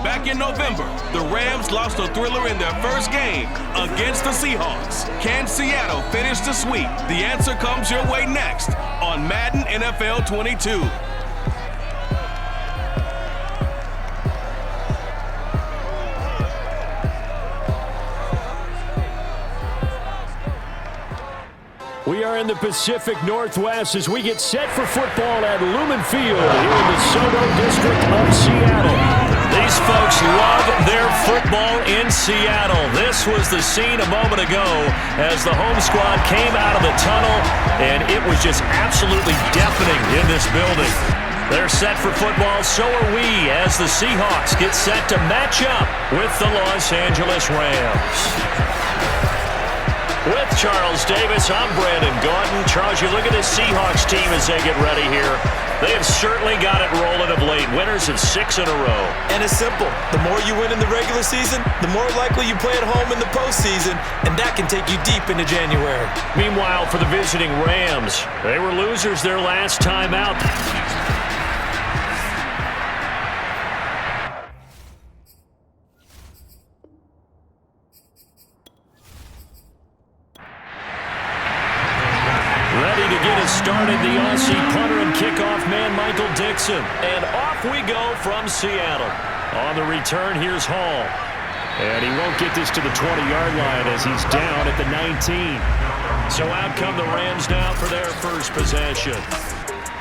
Back in November, the Rams lost a thriller in their first game against the Seahawks. Can Seattle finish the sweep? The answer comes your way next on Madden NFL 22. We are in the Pacific Northwest as we get set for football at Lumen Field here in the Soto District of Seattle. These folks love their football in Seattle. This was the scene a moment ago as the home squad came out of the tunnel, and it was just absolutely deafening in this building. They're set for football, so are we, as the Seahawks get set to match up with the Los Angeles Rams. With Charles Davis, I'm Brandon Gaudin. Charles, you look at this Seahawks team as they get ready here. They have certainly got it rolling of late. Winners of 6 in a row. And it's simple. The more you win in the regular season, the more likely you play at home in the postseason, and that can take you deep into January. Meanwhile, for the visiting Rams, they were losers their last time out. Started the Aussie punter and kickoff man, Michael Dixon. And off we go from Seattle. On the return, here's Hall. And he won't get this to the 20-yard line as he's down at the 19. So out come the Rams now for their first possession.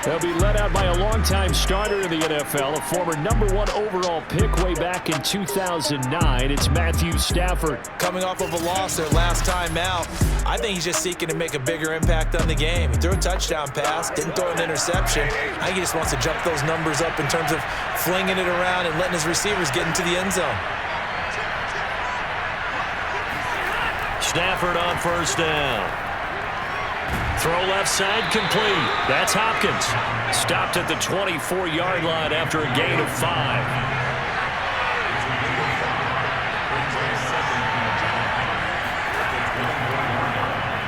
They'll be led out by a longtime starter in the NFL, a former #1 overall pick way back in 2009. It's Matthew Stafford. Coming off of a loss their last time out, I think he's just seeking to make a bigger impact on the game. He threw a touchdown pass, didn't throw an interception. I think he just wants to jump those numbers up in terms of flinging it around and letting his receivers get into the end zone. Stafford on first down. Throw left side complete. That's Hopkins. Stopped at the 24-yard line after a gain of 5.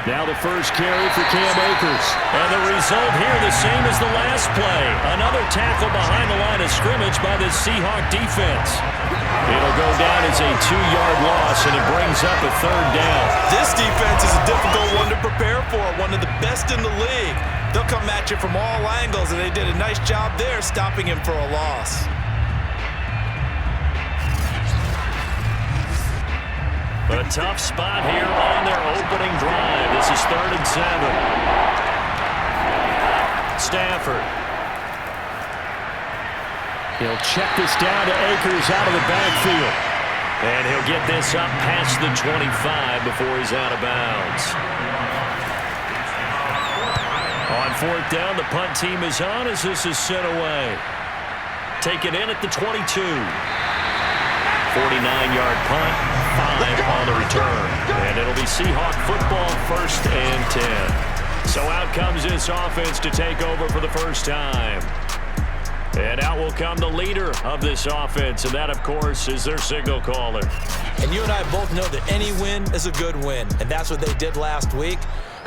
Now the first carry for Cam Akers. And the result here the same as the last play. Another tackle behind the line of scrimmage by the Seahawks defense. It'll go down as a 2-yard loss, and it brings up a 3rd down. This defense is a difficult one to prepare for, one of the best in the league. They'll come at you from all angles, and they did a nice job there stopping him for a loss. A tough spot here on their opening drive. This is 3rd and 7. Stafford. He'll check this down to Akers out of the backfield. And he'll get this up past the 25 before he's out of bounds. On 4th down, the punt team is on as this is sent away. Taken in at the 22. 49-yard punt, 5 on the return. And it'll be Seahawk football, 1st and 10. So out comes this offense to take over for the first time. And out will come the leader of this offense, and that, of course, is their signal caller. And you and I both know that any win is a good win, and that's what they did last week.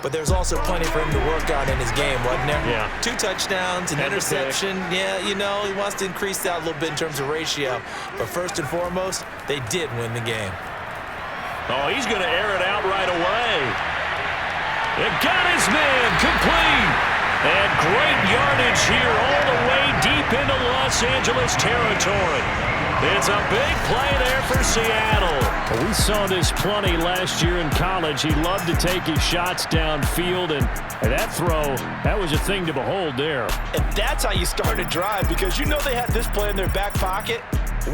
But there's also plenty for him to work on in his game, wasn't there? Yeah. 2 touchdowns, an interception. Yeah, you know, he wants to increase that a little bit in terms of ratio. But first and foremost, they did win the game. Oh, he's going to air it out right away. It got his man complete. And great yardage here all the way deep into Los Angeles territory. It's a big play there for Seattle. Well, we saw this plenty last year in college. He loved to take his shots downfield, and that throw, that was a thing to behold there. And that's how you start a drive, because you know they had this play in their back pocket,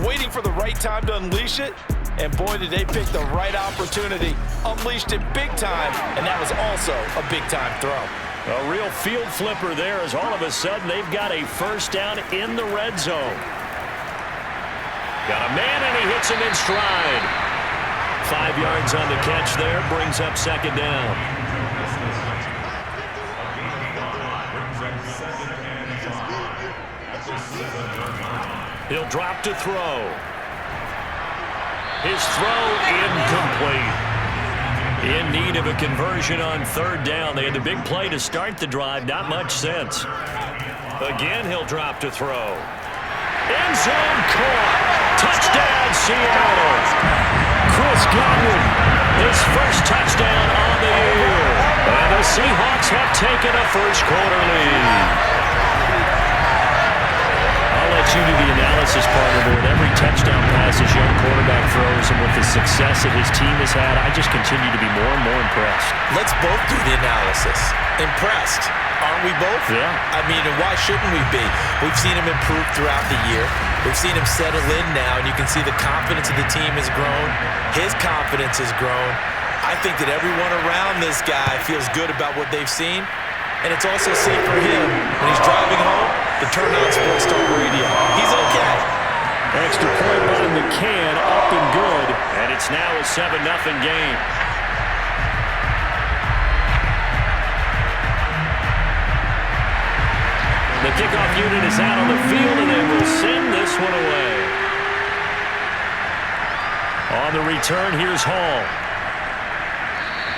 waiting for the right time to unleash it. And boy, did they pick the right opportunity. Unleashed it big time, and that was also a big-time throw. A real field flipper there as all of a sudden they've got a first down in the red zone. Got a man and he hits him in stride. 5 yards on the catch there, brings up 2nd down. He'll drop to throw. His throw incomplete. In need of a conversion on 3rd down. They had the big play to start the drive. Not much sense. Again, he'll drop to throw. End zone caught. Touchdown, Seattle. Chris Godwin, his first touchdown on the year. And the Seahawks have taken a first-quarter lead. I'll let you do the analysis part of it. Every touchdown pass his young quarterback throws, and with the success that his team has had, I just continue to be more and more impressed. Let's both do the analysis. Impressed. Aren't we both? Yeah. I mean, and why shouldn't we be? We've seen him improve throughout the year. We've seen him settle in now, and you can see the confidence of the team has grown. His confidence has grown. I think that everyone around this guy feels good about what they've seen, and it's also safe for him when he's driving home to turn on Sports Talk Radio. He's okay. Extra point by McCann, up and good, and it's now a 7-0 game. The kickoff unit is out on the field, and they will send this one away. On the return, here's Hall.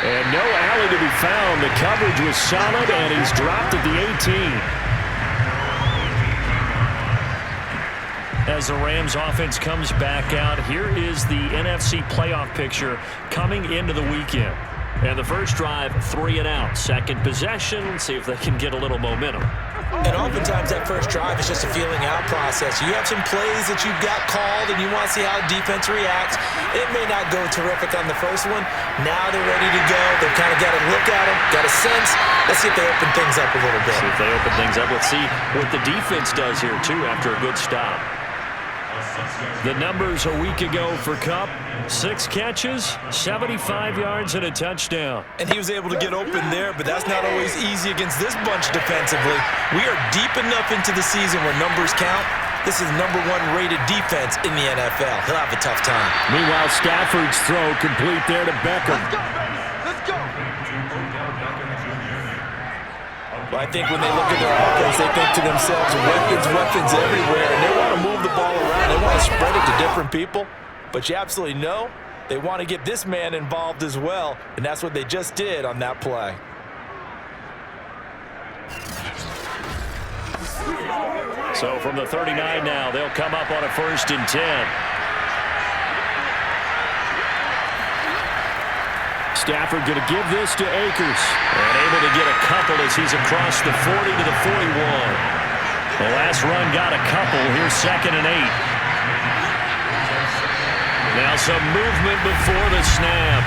And no alley to be found. The coverage was solid, and he's dropped at the 18. As the Rams offense comes back out, here is the NFC playoff picture coming into the weekend. And the first drive, 3 and out. Second possession, see if they can get a little momentum. And oftentimes that first drive is just a feeling out process. You have some plays that you've got called and you want to see how the defense reacts. It may not go terrific on the first one. Now they're ready to go. They've kind of got a look at them, got a sense. Let's see if they open things up a little bit. See if they open things up. Let's see what the defense does here, too, after a good stop. The numbers a week ago for Kupp: 6 catches, 75 yards, and a touchdown. And he was able to get open there, but that's not always easy against this bunch defensively. We are deep enough into the season where numbers count. This is #1 rated defense in the NFL. He'll have a tough time. Meanwhile, Stafford's throw complete there to Beckham. Let's go. Well, I think when they look at their offense, they think to themselves, weapons everywhere, and they want to move the ball around. They want to spread it to different people, but you absolutely know they want to get this man involved as well, and that's what they just did on that play. So from the 39 now, they'll come up on a 1st and 10. Stafford going to give this to Akers. And able to get a couple as he's across the 40 to the 41. The last run got a couple. Here's 2nd and 8. Now some movement before the snap.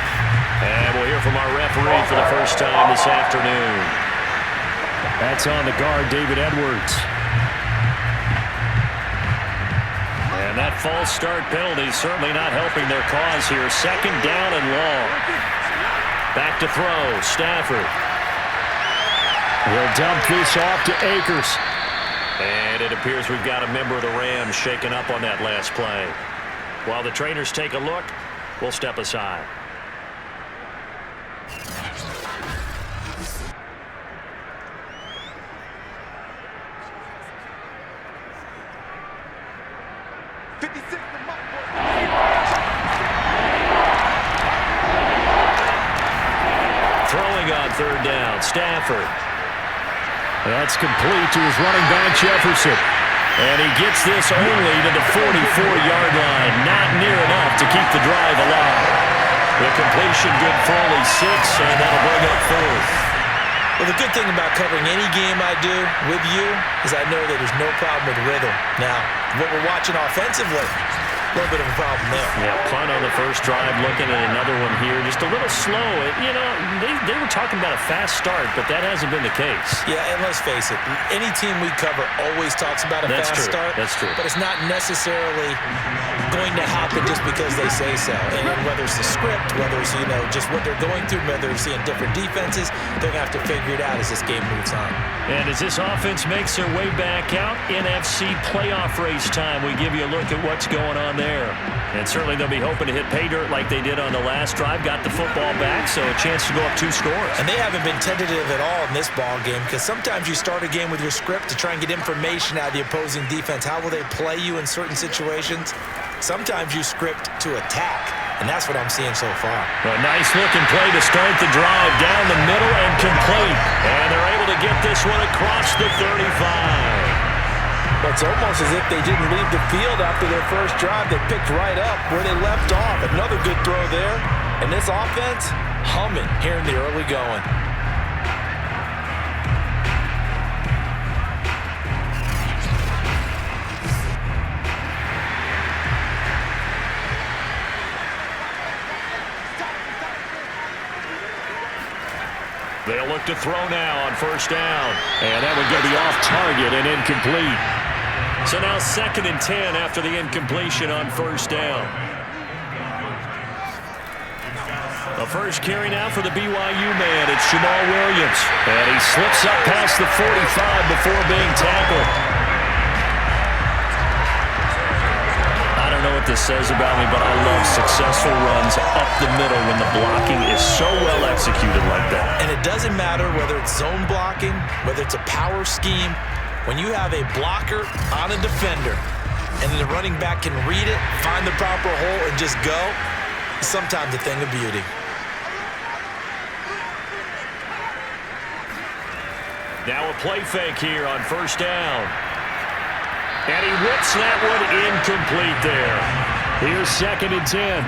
And we'll hear from our referee for the first time this afternoon. That's on the guard, David Edwards. And that false start penalty is certainly not helping their cause here. 2nd down and long. Back to throw, Stafford. He'll dump this off to Akers. And it appears we've got a member of the Rams shaken up on that last play. While the trainers take a look, we'll step aside. Throwing on 3rd down, Stafford. That's complete to his running back, Jefferson. And he gets this only to the 44-yard line. Not near enough to keep the drive alive. The completion good for only 6, and that'll bring up 4th. Well, the good thing about covering any game I do with you is I know that there's no problem with rhythm. Now, what we're watching offensively, a little bit of a problem there. Yeah, punt on the first drive, looking at another one here. Just a little slow. You know, they were talking about a fast start, but that hasn't been the case. Yeah, and let's face it, any team we cover always talks about a fast start. That's true. But it's not necessarily going to happen just because they say so. And whether it's the script, whether it's, you know, just what they're going through, whether they're seeing different defenses, they're going to have to figure it out as this game moves on. And as this offense makes their way back out, NFC playoff race time, we give you a look at what's going on there. And certainly they'll be hoping to hit pay dirt like they did on the last drive. Got the football back, so a chance to go up 2 scores. And they haven't been tentative at all in this ball game, because sometimes you start a game with your script to try and get information out of the opposing defense. How will they play you in certain situations? Sometimes you script to attack, and that's what I'm seeing so far. A nice looking play to start the drive down the middle and complete. And they're able to get this one across the 35. It's almost as if they didn't leave the field after their first drive. They picked right up where they left off. Another good throw there. And this offense, humming here in the early going. They'll look to throw now on 1st down. And that would go be off target and incomplete. So now 2nd and 10 after the incompletion on 1st down. The first carry now for the BYU man. It's Jamal Williams. And he slips up past the 45 before being tackled. I don't know what this says about me, but I love successful runs up the middle when the blocking is so well executed like that. And it doesn't matter whether it's zone blocking, whether it's a power scheme. When you have a blocker on a defender and the running back can read it, find the proper hole, and just go, it's sometimes a thing of beauty. Now a play fake here on 1st down. And he whips that one incomplete there. Here's 2nd and 10.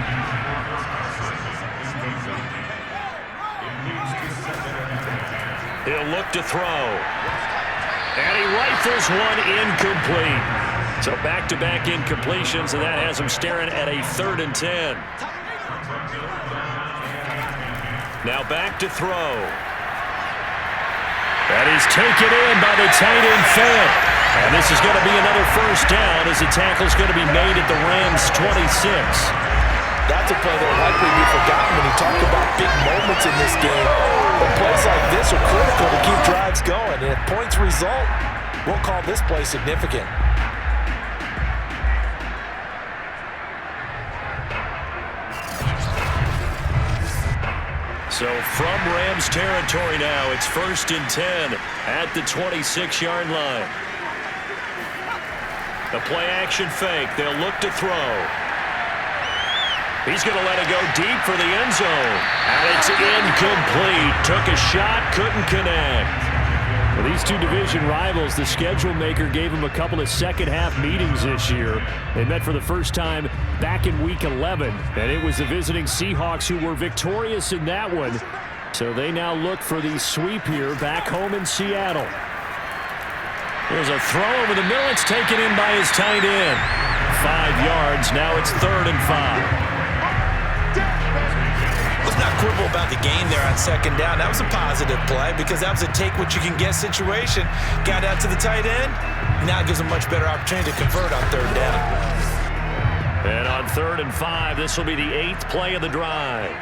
He'll look to throw. And he rifles one incomplete. So back-to-back incompletions, and that has him staring at a 3rd and 10. Now back to throw. And he's taken in by the tight end Fant. And this is going to be another first down as the tackle's going to be made at the Rams' 26. That's a play that will likely be forgotten when you talk about big moments in this game. But plays like this are critical to keep drives going. And if points result, we'll call this play significant. So from Rams territory now, it's 1st and 10 at the 26-yard line. The play action fake. They'll look to throw. He's going to let it go deep for the end zone. And it's incomplete. Took a shot, couldn't connect. For these two division rivals, the schedule maker gave them a couple of second-half meetings this year. They met for the first time back in Week 11, and it was the visiting Seahawks who were victorious in that one. So they now look for the sweep here back home in Seattle. There's a throw over the middle. It's taken in by his tight end. 5 yards. Now it's 3rd and 5. Let's not quibble about the gain there on 2nd down. That was a positive play because that was a take-what-you-can-get situation. Got out to the tight end. Now it gives him a much better opportunity to convert on 3rd down. And on 3rd and 5, this will be the 8th play of the drive.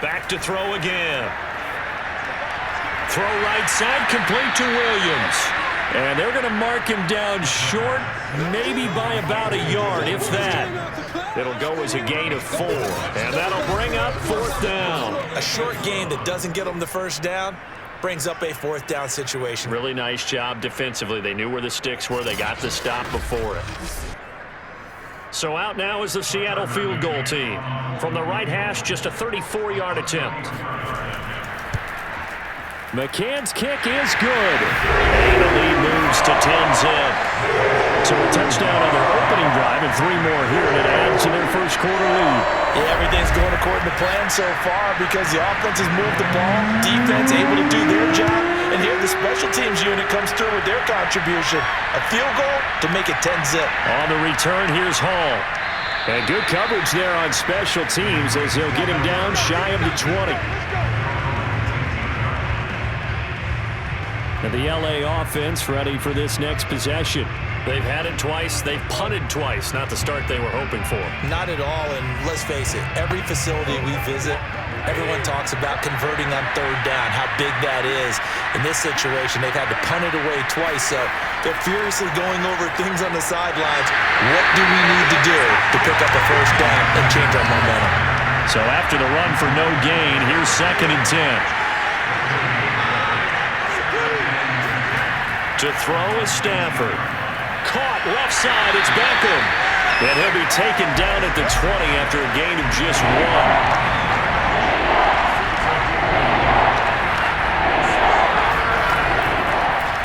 Back to throw again. Throw right side, complete to Williams. And they're going to mark him down short, maybe by about a yard, if that. It'll go as a gain of 4. And that'll bring up 4th down. A short gain that doesn't get them the first down brings up a 4th down situation. Really nice job defensively. They knew where the sticks were. They got the stop before it. So out now is the Seattle field goal team. From the right hash, just a 34-yard attempt. McCann's kick is good. And the lead moves to 10-zip. So a touchdown on their opening drive and 3 more here, and it adds to their first quarter lead. Yeah, everything's going according to plan so far because the offense has moved the ball, defense able to do their job, and here the special teams unit comes through with their contribution. A field goal to make it 10-zip. On the return, here's Hall. And good coverage there on special teams as they'll get him down shy of the 20. And the LA offense ready for this next possession. They've had it twice. They've punted twice. Not the start they were hoping for. Not at all, and let's face it, every facility we visit, everyone talks about converting on 3rd down, how big that is. In this situation, they've had to punt it away twice, so they're furiously going over things on the sidelines. What do we need to do to pick up a first down and change our momentum? So after the run for no gain, here's 2nd and 10. To throw is Stafford. Caught left side, it's Beckham. And he'll be taken down at the 20 after a gain of just 1.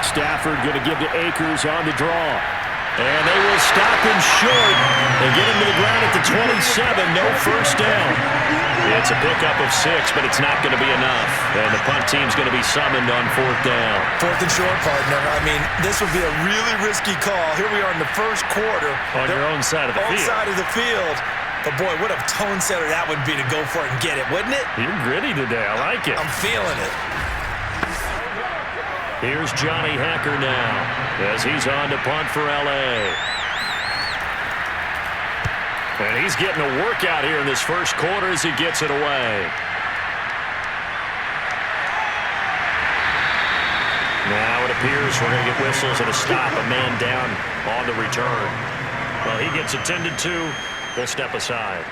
Stafford going to give to Akers on the draw. And they will stop him short and get him to the ground at the 27. No first down. It's a pickup of 6, but it's not going to be enough. And the punt team's going to be summoned on 4th down. 4th and short, partner. I mean, this would be a really risky call. Here we are in the first quarter. On your own side of the field. Own side of the field. But, boy, what a tone setter that would be to go for it and get it, wouldn't it? You're gritty today. I like it. I'm feeling it. Here's Johnny Hacker now as he's on to punt for L.A. And he's getting a workout here in this first quarter as he gets it away. Now it appears we're going to get whistles and a stop, a man down on the return. Well, he gets attended to. We'll step aside.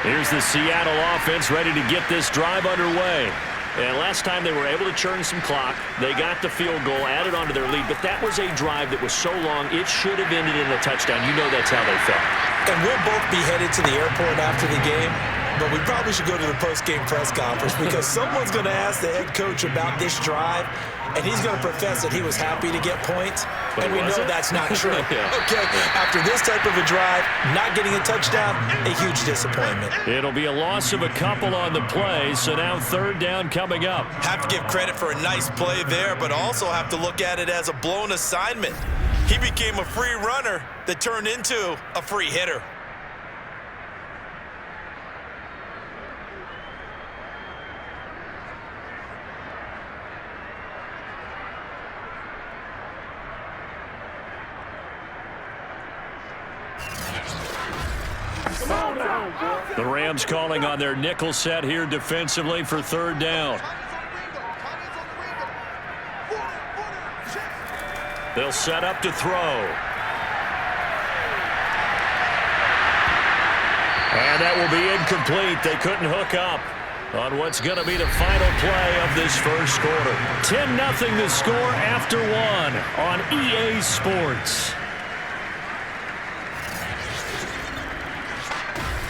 Here's the Seattle offense ready to get this drive underway. And last time they were able to churn some clock. They got the field goal, added onto their lead. But that was a drive that was so long, it should have ended in a touchdown. You know that's how they felt. And we'll both be headed to the airport after the game. but we probably should go to the post-game press conference because someone's going to ask the head coach about this drive, and he's going to profess that he was happy to get points, and we know that's not true. Okay, after this type of a drive, not getting a touchdown, a huge disappointment. It'll be a loss of a couple on the play, so now third down coming up. Have to give credit for a nice play there, but also have to look at it as a blown assignment. He became a free runner that turned into a free hitter. The Rams calling on their nickel set here defensively for third down. They'll set up to throw. And that will be incomplete. They couldn't hook up on what's going to be the final play of this first quarter. 10-0 the score after one on EA Sports.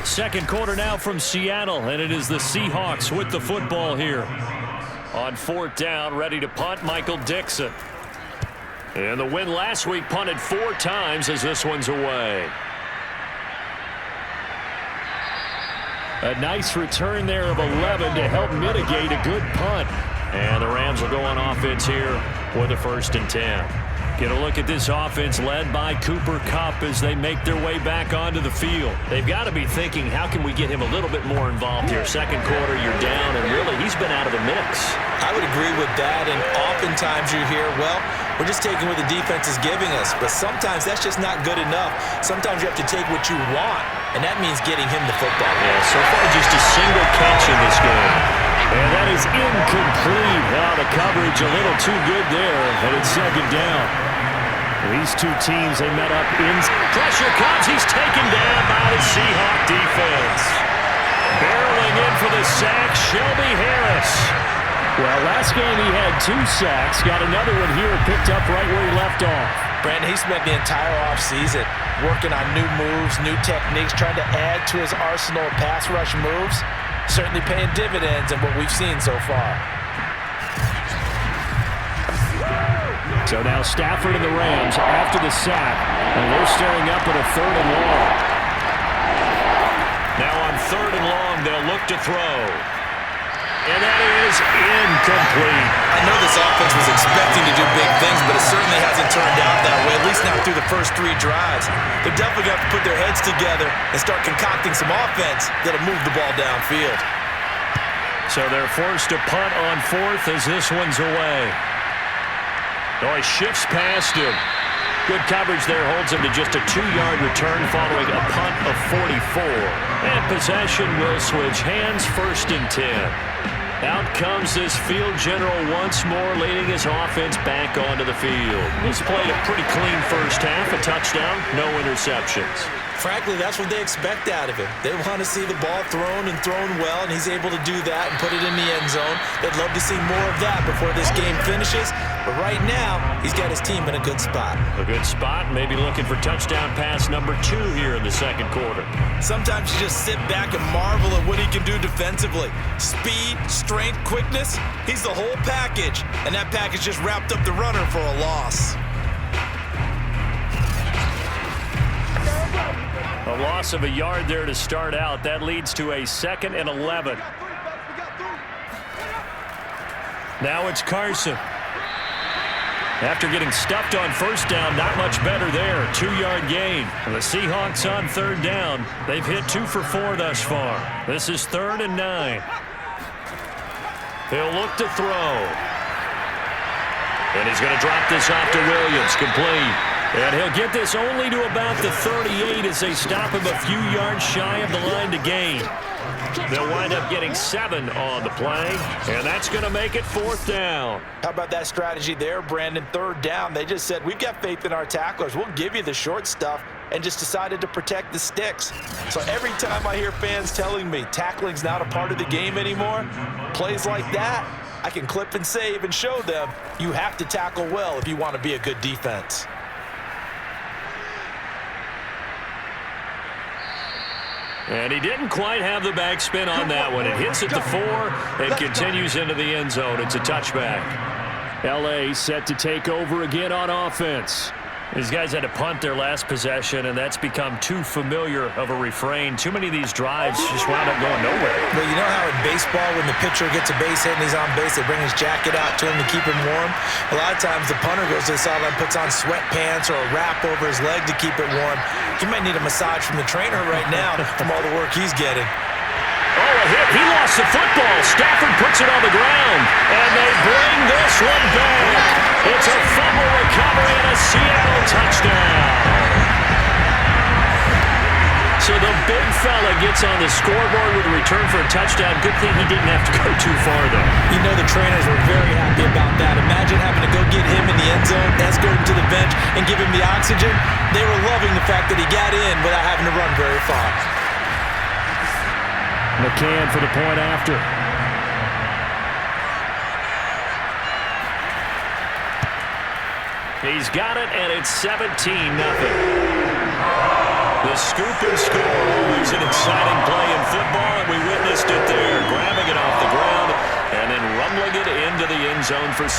Second quarter now from Seattle, and it is the Seahawks with the football here. On fourth down, ready to punt, Michael Dixon. And the win last week punted 4 times as this one's away. A nice return there of 11 to help mitigate a good punt. And the Rams will go on offense here with a 1st and 10. Get a look at this offense led by Cooper Kupp as they make their way back onto the field. They've got to be thinking, how can we get him a little bit more involved here? Second quarter, you're down, and really, he's been out of the mix. I would agree with that, and oftentimes you hear, well, we're just taking what the defense is giving us, but sometimes that's just not good enough. Sometimes you have to take what you want, and that means getting him the football. Yeah, so far just a single catch in this game. And that is incomplete. Now the coverage a little too good there, and it's second down. These two teams, they met up in pressure comes. He's taken down by the Seahawk defense. Barreling in for the sack, Shelby Harris. Well, last game he had 2 sacks. Got another one here picked up right where he left off. Brandon, he spent the entire offseason working on new moves, new techniques, trying to add to his arsenal of pass rush moves. Certainly paying dividends in what we've seen so far. So now Stafford and the Rams after the sack, and they're staring up at a 3rd and long. Now on 3rd and long, they'll look to throw. And that is incomplete. I know this offense was expecting to do big things, but it certainly hasn't turned out that way, at least not through the first 3 drives. They're definitely going to have to put their heads together and start concocting some offense that'll move the ball downfield. So they're forced to punt on 4th as this one's away. Oh, he shifts past him. Good coverage there holds him to just a 2-yard return following a punt of 44. And possession will switch hands, 1st and 10. Out comes this field general once more, leading his offense back onto the field. He's played a pretty clean first half, a touchdown, no interceptions. Frankly, that's what they expect out of him. They want to see the ball thrown and thrown well, and he's able to do that and put it in the end zone. They'd love to see more of that before this game finishes. But right now, he's got his team in a good spot. A good spot, maybe looking for touchdown pass number 2 here in the second quarter. Sometimes you just sit back and marvel at what he can do defensively. Speed, strength, quickness, he's the whole package. And that package just wrapped up the runner for a loss. A loss of a yard there to start out. That leads to a 2nd and 11. Now it's Carson. After getting stuffed on first down, not much better there. 2-yard gain. The Seahawks on 3rd down. They've hit 2 for 4 thus far. This is 3rd and 9. He'll look to throw. And he's going to drop this off to Williams. Complete. And he'll get this only to about the 38 as they stop him a few yards shy of the line to gain. They'll wind up getting 7 on the play, and that's going to make it 4th down. How about that strategy there, Brandon? 3rd down, they just said, we've got faith in our tacklers. We'll give you the short stuff, and just decided to protect the sticks. So every time I hear fans telling me tackling's not a part of the game anymore, plays like that, I can clip and save and show them you have to tackle well if you want to be a good defense. And he didn't quite have the backspin on that one. It hits at the 4 and continues into the end zone. It's a touchback. L.A. set to take over again on offense. These guys had to punt their last possession, and that's become too familiar of a refrain. Too many of these drives just wound up going nowhere. Well, you know how in baseball, when the pitcher gets a base hit and he's on base, they bring his jacket out to him to keep him warm? A lot of times the punter goes to the sideline, puts on sweatpants or a wrap over his leg to keep it warm. He might need a massage from the trainer right now from all the work he's getting. Oh, a hit. He lost the football. Stafford puts it on the ground, and they bring this one back. It's a fumble recovery and a Seattle touchdown. So the big fella gets on the scoreboard with a return for a touchdown. Good thing he didn't have to go too far, though. You know the trainers were very happy about that. Imagine having to go get him in the end zone, escort him to the bench, and give him the oxygen. They were loving the fact that he got in without having to run very far. McCann for the point after. He's got it, and it's 17-0. The scoop and score, always an exciting play in football, and we witnessed it there, grabbing it off the ground and then rumbling it into the end zone for 6.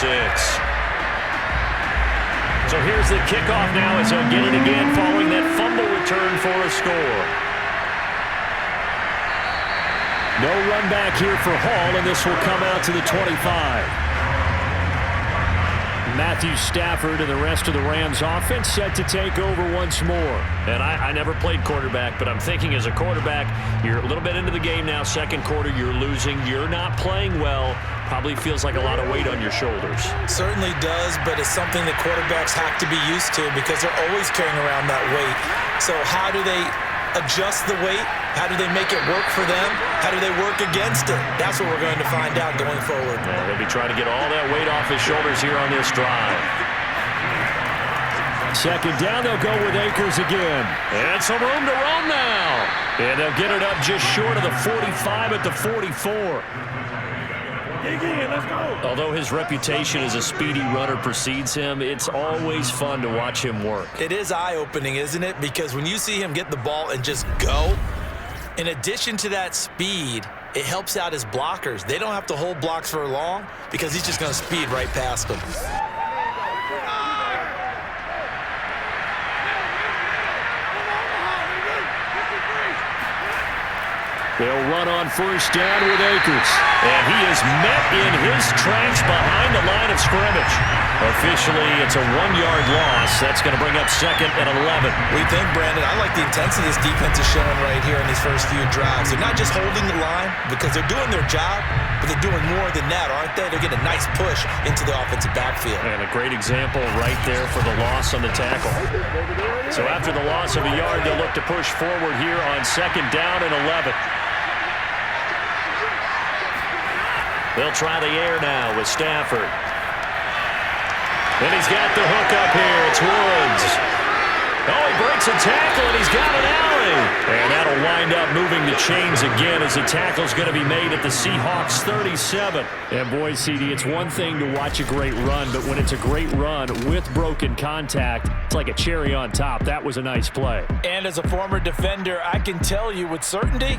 So here's the kickoff now as they'll get it again following that fumble return for a score. No run back here for Hall, and this will come out to the 25. Matthew Stafford and the rest of the Rams offense set to take over once more. And I never played quarterback, but I'm thinking as a quarterback, you're a little bit into the game now. Second quarter, you're losing. You're not playing well. Probably feels like a lot of weight on your shoulders. Certainly does, but it's something that quarterbacks have to be used to because they're always carrying around that weight. So how do they adjust the weight? How do they make it work for them? How do they work against it? That's what we're going to find out going forward. Yeah, they'll be trying to get all that weight off his shoulders here on this drive. Second down, they'll go with Akers again. And some room to run now. And they'll get it up just short of the 45 at the 44. Let's go. Although his reputation as a speedy runner precedes him, it's always fun to watch him work. It is eye-opening, isn't it? Because when you see him get the ball and just go, in addition to that speed, it helps out his blockers. They don't have to hold blocks for long because he's just going to speed right past them. They'll run on first down with Akers. And he is met in his tracks behind the line of scrimmage. Officially, it's a 1-yard loss. That's going to bring up second and 11. We think, Brandon, I like the intensity this defense is showing right here in these first few drives. They're not just holding the line because they're doing their job, but they're doing more than that, aren't they? They're getting a nice push into the offensive backfield. And a great example right there for the loss on the tackle. So after the loss of a yard, they'll look to push forward here on second down and 11. They'll try the air now with Stafford. And he's got the hook up here. It's Woods. Oh, he breaks a tackle, and he's got an alley. And that'll wind up moving the chains again as the tackle's going to be made at the Seahawks 37. And boy, CD, it's one thing to watch a great run, but when it's a great run with broken contact, it's like a cherry on top. That was a nice play. And as a former defender, I can tell you with certainty,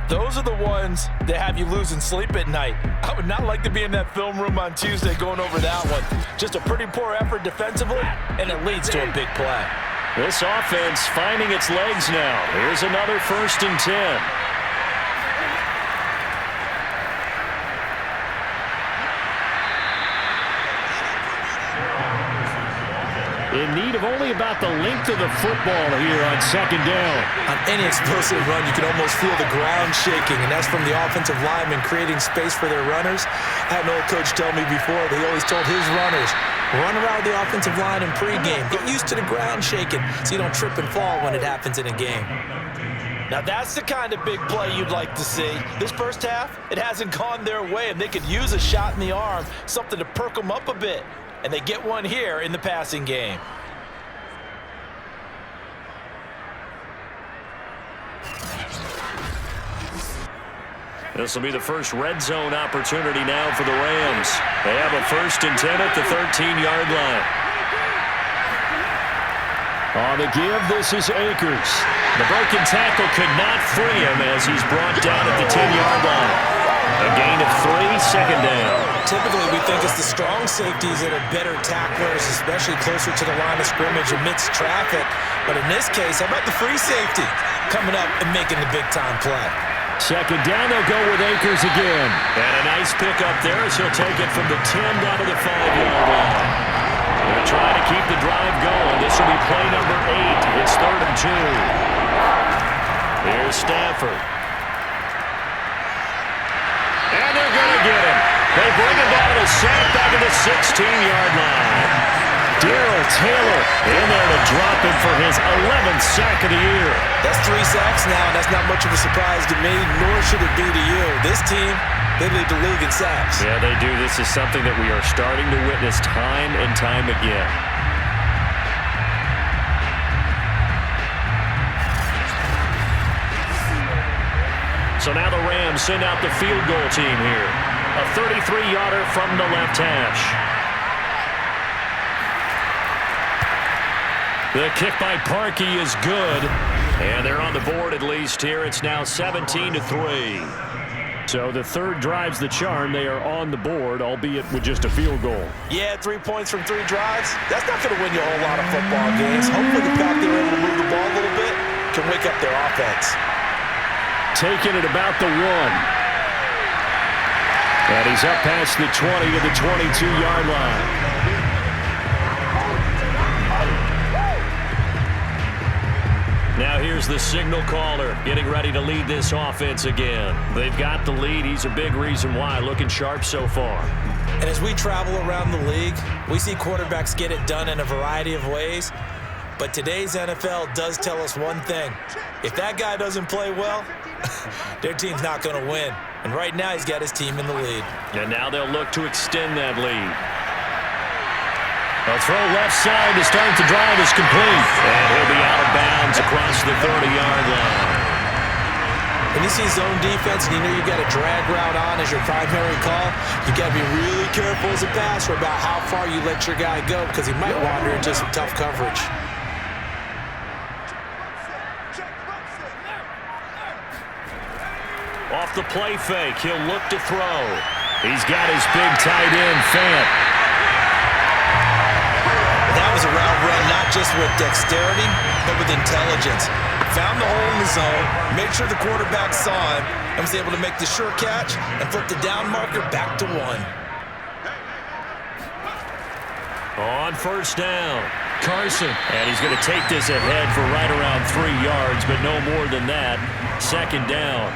those are the ones that have you losing sleep at night. I would not like to be in that film room on Tuesday going over that one. Just a pretty poor effort defensively, and it leads to a big play. This offense finding its legs now. Here's another 1st and 10. In need of only about the length of the football here on second down. On any explosive run, you can almost feel the ground shaking, and that's from the offensive linemen creating space for their runners. I had an old coach tell me before, they always told his runners, run around the offensive line in pregame. Get used to the ground shaking so you don't trip and fall when it happens in a game. Now that's the kind of big play you'd like to see. This first half, it hasn't gone their way, and they could use a shot in the arm, something to perk them up a bit. And they get one here in the passing game. This will be the first red zone opportunity now for the Rams. They have a 1st and 10 at the 13-yard line. On the give, this is Akers. The broken tackle could not free him as he's brought down at the 10-yard line. A gain of 3, second down. Typically, we think it's the strong safeties that are better tacklers, especially closer to the line of scrimmage amidst traffic. But in this case, how about the free safety coming up and making the big-time play? Second down, they'll go with Akers again. And a nice pick up there as he'll take it from the 10 down to the 5-yard line. They're trying to keep the drive going. This will be play number 8. It's 3rd and 2. Here's Stafford. And they're going to get him. They bring him down a sack back at the 16-yard line. Darrell Taylor in there to drop him for his 11th sack of the year. That's 3 sacks now, and that's not much of a surprise to me, nor should it be to you. This team, they lead the league in sacks. Yeah, they do. This is something that we are starting to witness time and time again. So now the Rams send out the field goal team here. A 33-yarder from the left hash. The kick by Parkey is good. And they're on the board at least here. It's now 17-3. So the third drive's the charm. They are on the board, albeit with just a field goal. Yeah, 3 points from 3 drives. That's not going to win you a whole lot of football games. Hopefully the fact they were able to move the ball a little bit can wake up their offense. Taking it about the 1. And he's up past the 20 to the 22-yard line. Now here's the signal caller getting ready to lead this offense again. They've got the lead. He's a big reason why. Looking sharp so far. And as we travel around the league, we see quarterbacks get it done in a variety of ways. But today's NFL does tell us one thing. If that guy doesn't play well, their team's not going to win. And right now he's got his team in the lead. And now they'll look to extend that lead. A throw left side to start the drive is complete. And he'll be out of bounds across the 30-yard line. When you see zone defense and you know you got a drag route on as your primary call, you got to be really careful as a passer about how far you let your guy go because he might wander into some tough coverage. Off the play fake, he'll look to throw. He's got his big tight end, Fant. That was a route run not just with dexterity, but with intelligence. Found the hole in the zone, made sure the quarterback saw him, and was able to make the sure catch and flip the down marker back to 1. On first down, Carson. And he's going to take this ahead for right around 3 yards, but no more than that. Second down.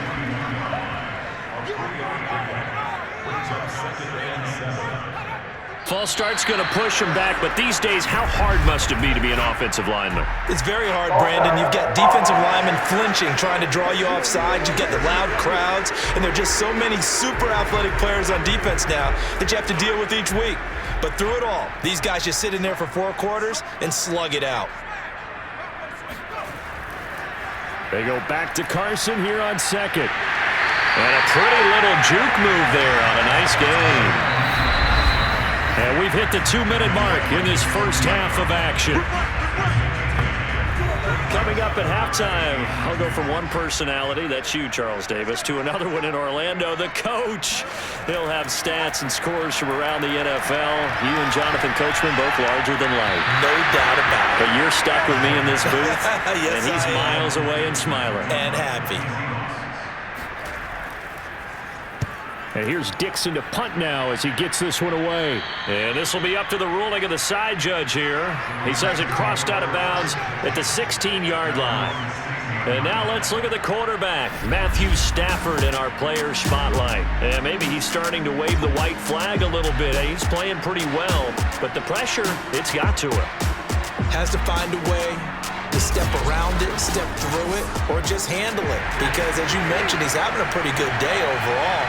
False start's going to push him back, but these days, how hard must it be to be an offensive lineman? It's very hard, Brandon. You've got defensive linemen flinching, trying to draw you offside. You've got the loud crowds, and there are just so many super athletic players on defense now that you have to deal with each week. But through it all, these guys just sit in there for 4 quarters and slug it out. They go back to Carson here on second. And a pretty little juke move there on a nice game. And we've hit the 2-minute mark in this first half of action. Coming up at halftime, I'll go from one personality, that's you, Charles Davis, to another one in Orlando, the coach. He'll have stats and scores from around the NFL. You and Jonathan Coachman both larger than life. No doubt about it. But you're stuck with me in this booth, yes, and he's miles away and smiling. And happy. And here's Dixon to punt now as he gets this one away. And this will be up to the ruling of the side judge here. He says it crossed out of bounds at the 16-yard line. And now let's look at the quarterback, Matthew Stafford, in our player spotlight. And maybe he's starting to wave the white flag a little bit. He's playing pretty well, but the pressure, it's got to him. Has to find a way to step around it, step through it, or just handle it. Because as you mentioned, he's having a pretty good day overall.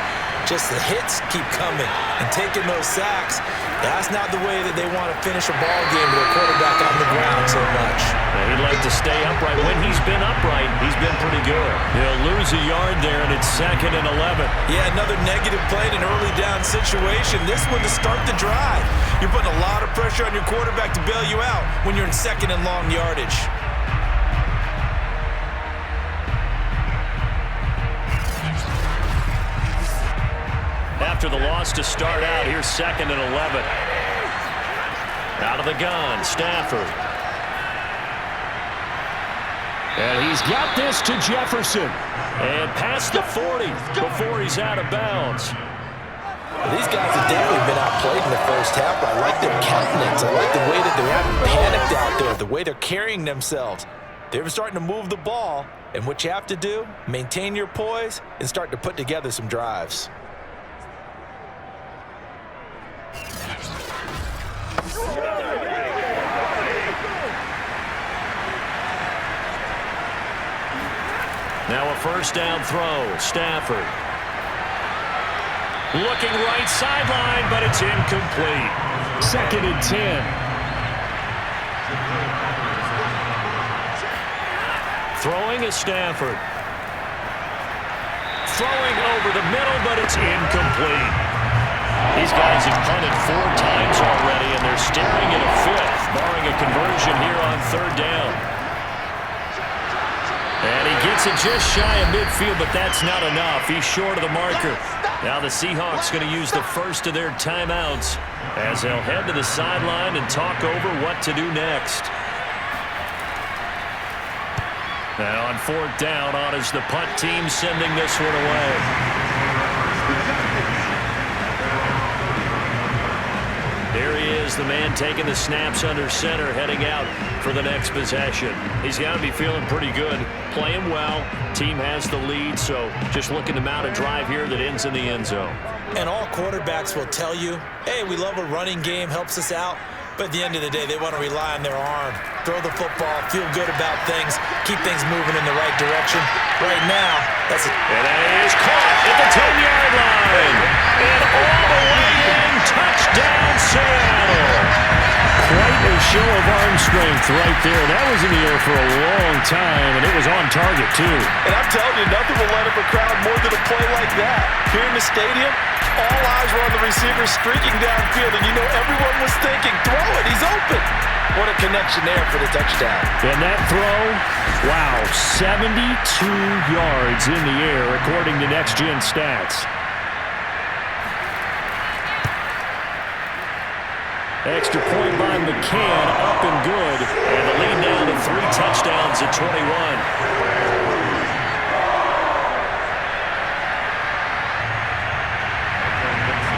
Just the hits keep coming and taking those sacks. That's not the way that they want to finish a ball game with a quarterback on the ground so much. He'd like to stay upright. When he's been upright, he's been pretty good. He'll lose a yard there, and it's 2nd and 11. Yeah, another negative play in an early down situation. This one to start the drive. You're putting a lot of pressure on your quarterback to bail you out when you're in 2nd and long yardage. After the loss to start out, here's 2nd and 11. Out of the gun, Stafford. And he's got this to Jefferson. And past the 40 before he's out of bounds. These guys have definitely been outplayed in the first half, but I like their countenance. I like the way that they haven't panicked out there, the way they're carrying themselves. They're starting to move the ball, and what you have to do, maintain your poise and start to put together some drives. Now a first down throw, Stafford. Looking right sideline, but it's incomplete. 2nd and 10. Throwing is Stafford. Throwing over the middle, but it's incomplete. These guys have punted 4 times already, and they're staring at a 5th, barring a conversion here on 3rd down. And he gets it just shy of midfield, but that's not enough. He's short of the marker. Now the Seahawks going to use the first of their timeouts as they'll head to the sideline and talk over what to do next. And on 4th down, on is the punt team sending this one away. Here he is, the man taking the snaps under center, heading out for the next possession. He's got to be feeling pretty good, playing well. Team has the lead, so just looking to mount a drive here that ends in the end zone. And all quarterbacks will tell you, hey, we love a running game, helps us out. But at the end of the day, they want to rely on their arm. Throw the football, feel good about things, keep things moving in the right direction. Right now, that's it. And that is caught at the 10-yard line. And all the way in, touchdown Seattle. Quite a show of arm strength right there. That was in the air for a long time, and it was on target, too. And I'm telling you, nothing will light up a crowd more than a play like that. Here in the stadium, all eyes were on the receiver streaking downfield, and you know everyone was thinking, throw it, he's open. What a connection there for the touchdown. And that throw, wow, 72 yards in the air, according to Next Gen Stats. Extra point by McCann, up and good. And the lead down to 3 touchdowns at 21.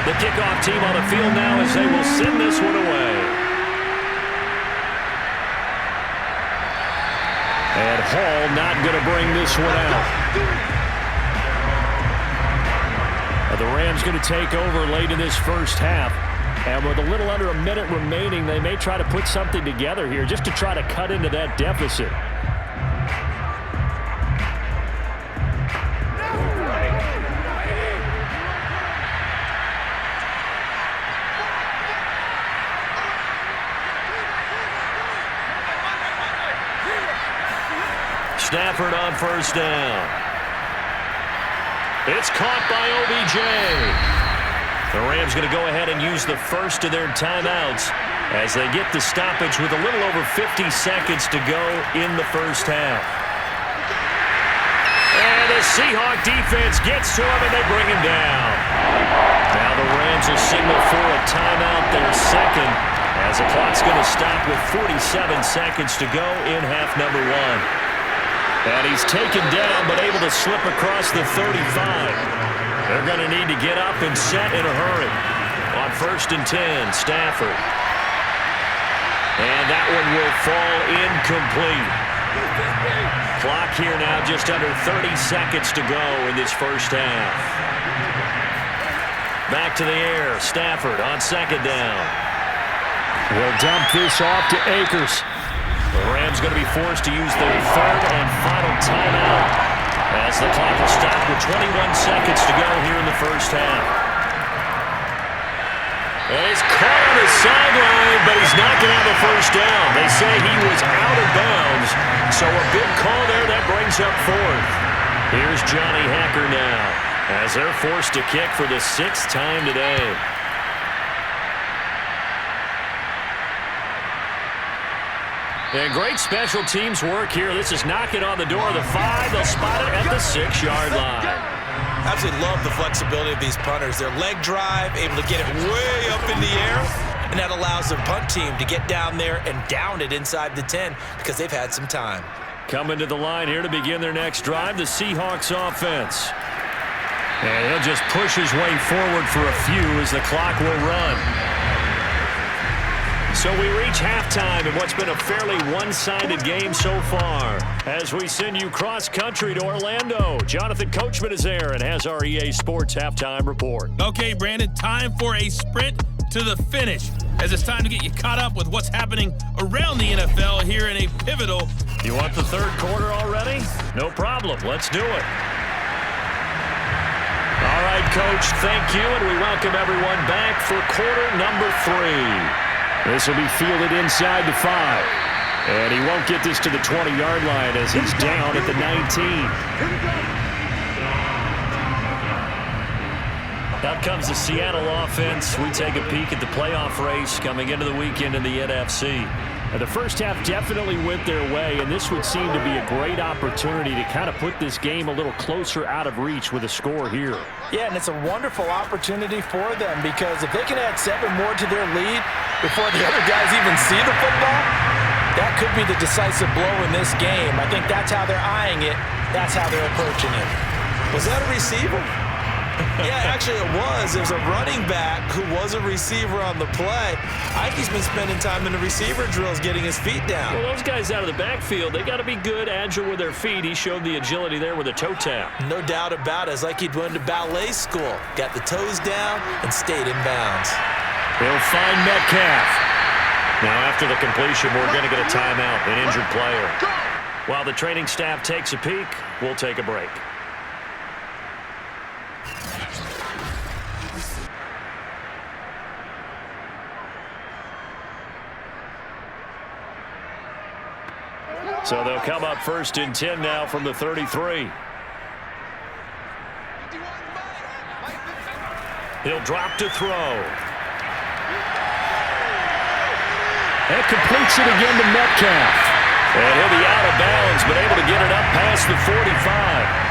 The kickoff team on the field now as they will send this one away. And Hall not going to bring this one out. The Rams going to take over late in this first half. And with a little under a minute remaining, they may try to put something together here just to try to cut into that deficit. Stafford on first down. It's caught by OBJ. The Rams going to go ahead and use the first of their timeouts as they get the stoppage with a little over 50 seconds to go in the first half. And the Seahawk defense gets to him and they bring him down. Now the Rams will signal for a timeout, their second, as the clock's going to stop with 47 seconds to go in half number 1. And he's taken down but able to slip across the 35. They're going to need to get up and set in a hurry. On 1st and 10, Stafford. And that one will fall incomplete. Clock here now just under 30 seconds to go in this first half. Back to the air, Stafford on 2nd down. We'll dump this off to Akers. The Rams going to be forced to use their 3rd and final timeout As the clock will stop with 21 seconds to go here in the first half. And he's caught on the sideline, but he's not going to have a first down. They say he was out of bounds, so a big call there that brings up fourth. Here's Johnny Hacker now, as they're forced to kick for the 6th time today. And great special teams work here. This is knocking on the door of the 5. They'll spot it at the 6-yard line. Absolutely love the flexibility of these punters. Their leg drive, able to get it way up in the air, and that allows the punt team to get down there and down it inside the 10 because they've had some time. Coming to the line here to begin their next drive, the Seahawks offense. And he'll just push his way forward for a few as the clock will run. So we reach halftime in what's been a fairly one-sided game so far. As we send you cross-country to Orlando, Jonathan Coachman is there and has our EA Sports halftime report. Okay, Brandon, time for a sprint to the finish, as it's time to get you caught up with what's happening around the NFL here in a pivotal. You want the third quarter already? No problem. Let's do it. All right, Coach, thank you, and we welcome everyone back for quarter number 3. This will be fielded inside the 5. And he won't get this to the 20-yard line as he's down at the 19. Out comes the Seattle offense. We take a peek at the playoff race coming into the weekend in the NFC. The first half definitely went their way, and this would seem to be a great opportunity to kind of put this game a little closer out of reach with a score here. Yeah, and it's a wonderful opportunity for them because if they can add 7 more to their lead before the other guys even see the football, that could be the decisive blow in this game. I think that's how they're eyeing it. That's how they're approaching it. Was that a receiver? Yeah, actually it was. There's a running back who was a receiver on the play. Ike's been spending time in the receiver drills getting his feet down. Well, those guys out of the backfield, they got to be good, agile with their feet. He showed the agility there with a toe tap. No doubt about it. It's like he'd went to ballet school. Got the toes down and stayed in bounds. He'll find Metcalf. Now after the completion, we're going to get a timeout, an injured player. While the training staff takes a peek, we'll take a break. So they'll come up 1st and 10 now from the 33. He'll drop to throw. And completes it again to Metcalf. And he'll be out of bounds, but able to get it up past the 45.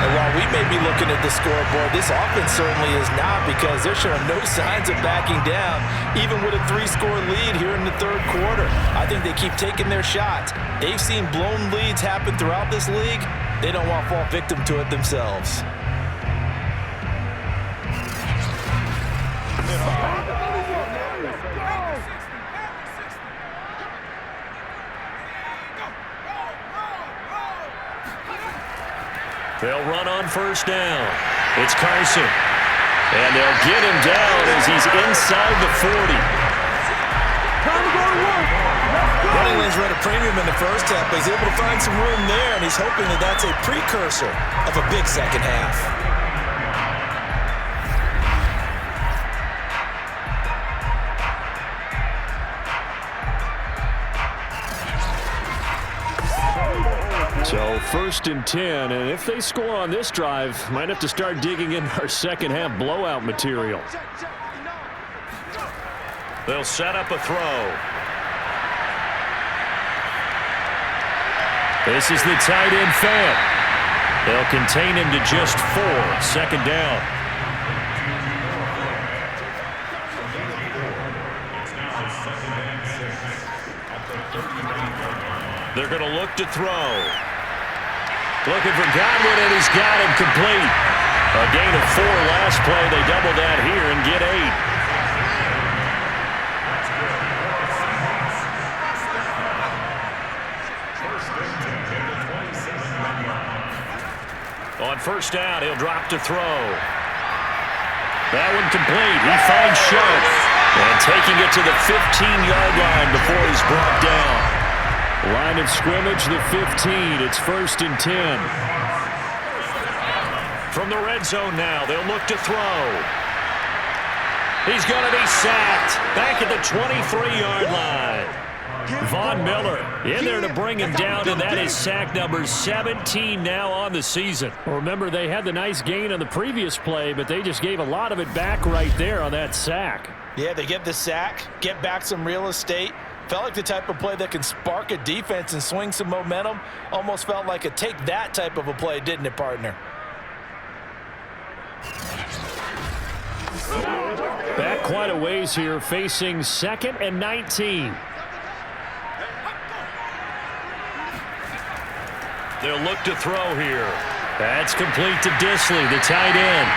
And while we may be looking at the scoreboard, this offense certainly is not because they're showing no signs of backing down, even with a 3-score lead here in the third quarter. I think they keep taking their shots. They've seen blown leads happen throughout this league. They don't want to fall victim to it themselves. They'll run on 1st down. It's Carson. And they'll get him down as he's inside the 40. Running lanes run a premium in the first half, but he's able to find some room there, and he's hoping that that's a precursor of a big second half. So 1st and 10, and if they score on this drive, might have to start digging in our second half blowout material. They'll set up a throw. This is the tight end Fant. They'll contain him to just 4. 2nd down. They're going to look to throw. Looking for Godwin, and he's got him complete. A gain of 4 last play. They double that here and get 8. On 1st down, he'll drop to throw. That one complete. He finds Sharp. And taking it to the 15-yard line before he's brought down. Line line of scrimmage, the 15. It's 1st and 10. From the red zone now, they'll look to throw. He's going to be sacked back at the 23-yard line. Von Miller in there to bring him down, and that is sack number 17 now on the season. Well, remember, they had the nice gain on the previous play, but they just gave a lot of it back right there on that sack. Yeah, they get the sack, get back some real estate. Felt like the type of play that can spark a defense and swing some momentum. Almost felt like a take that type of a play, didn't it, partner? Back quite a ways here, facing 2nd and 19. They'll look to throw here. That's complete to Disley, the tight end.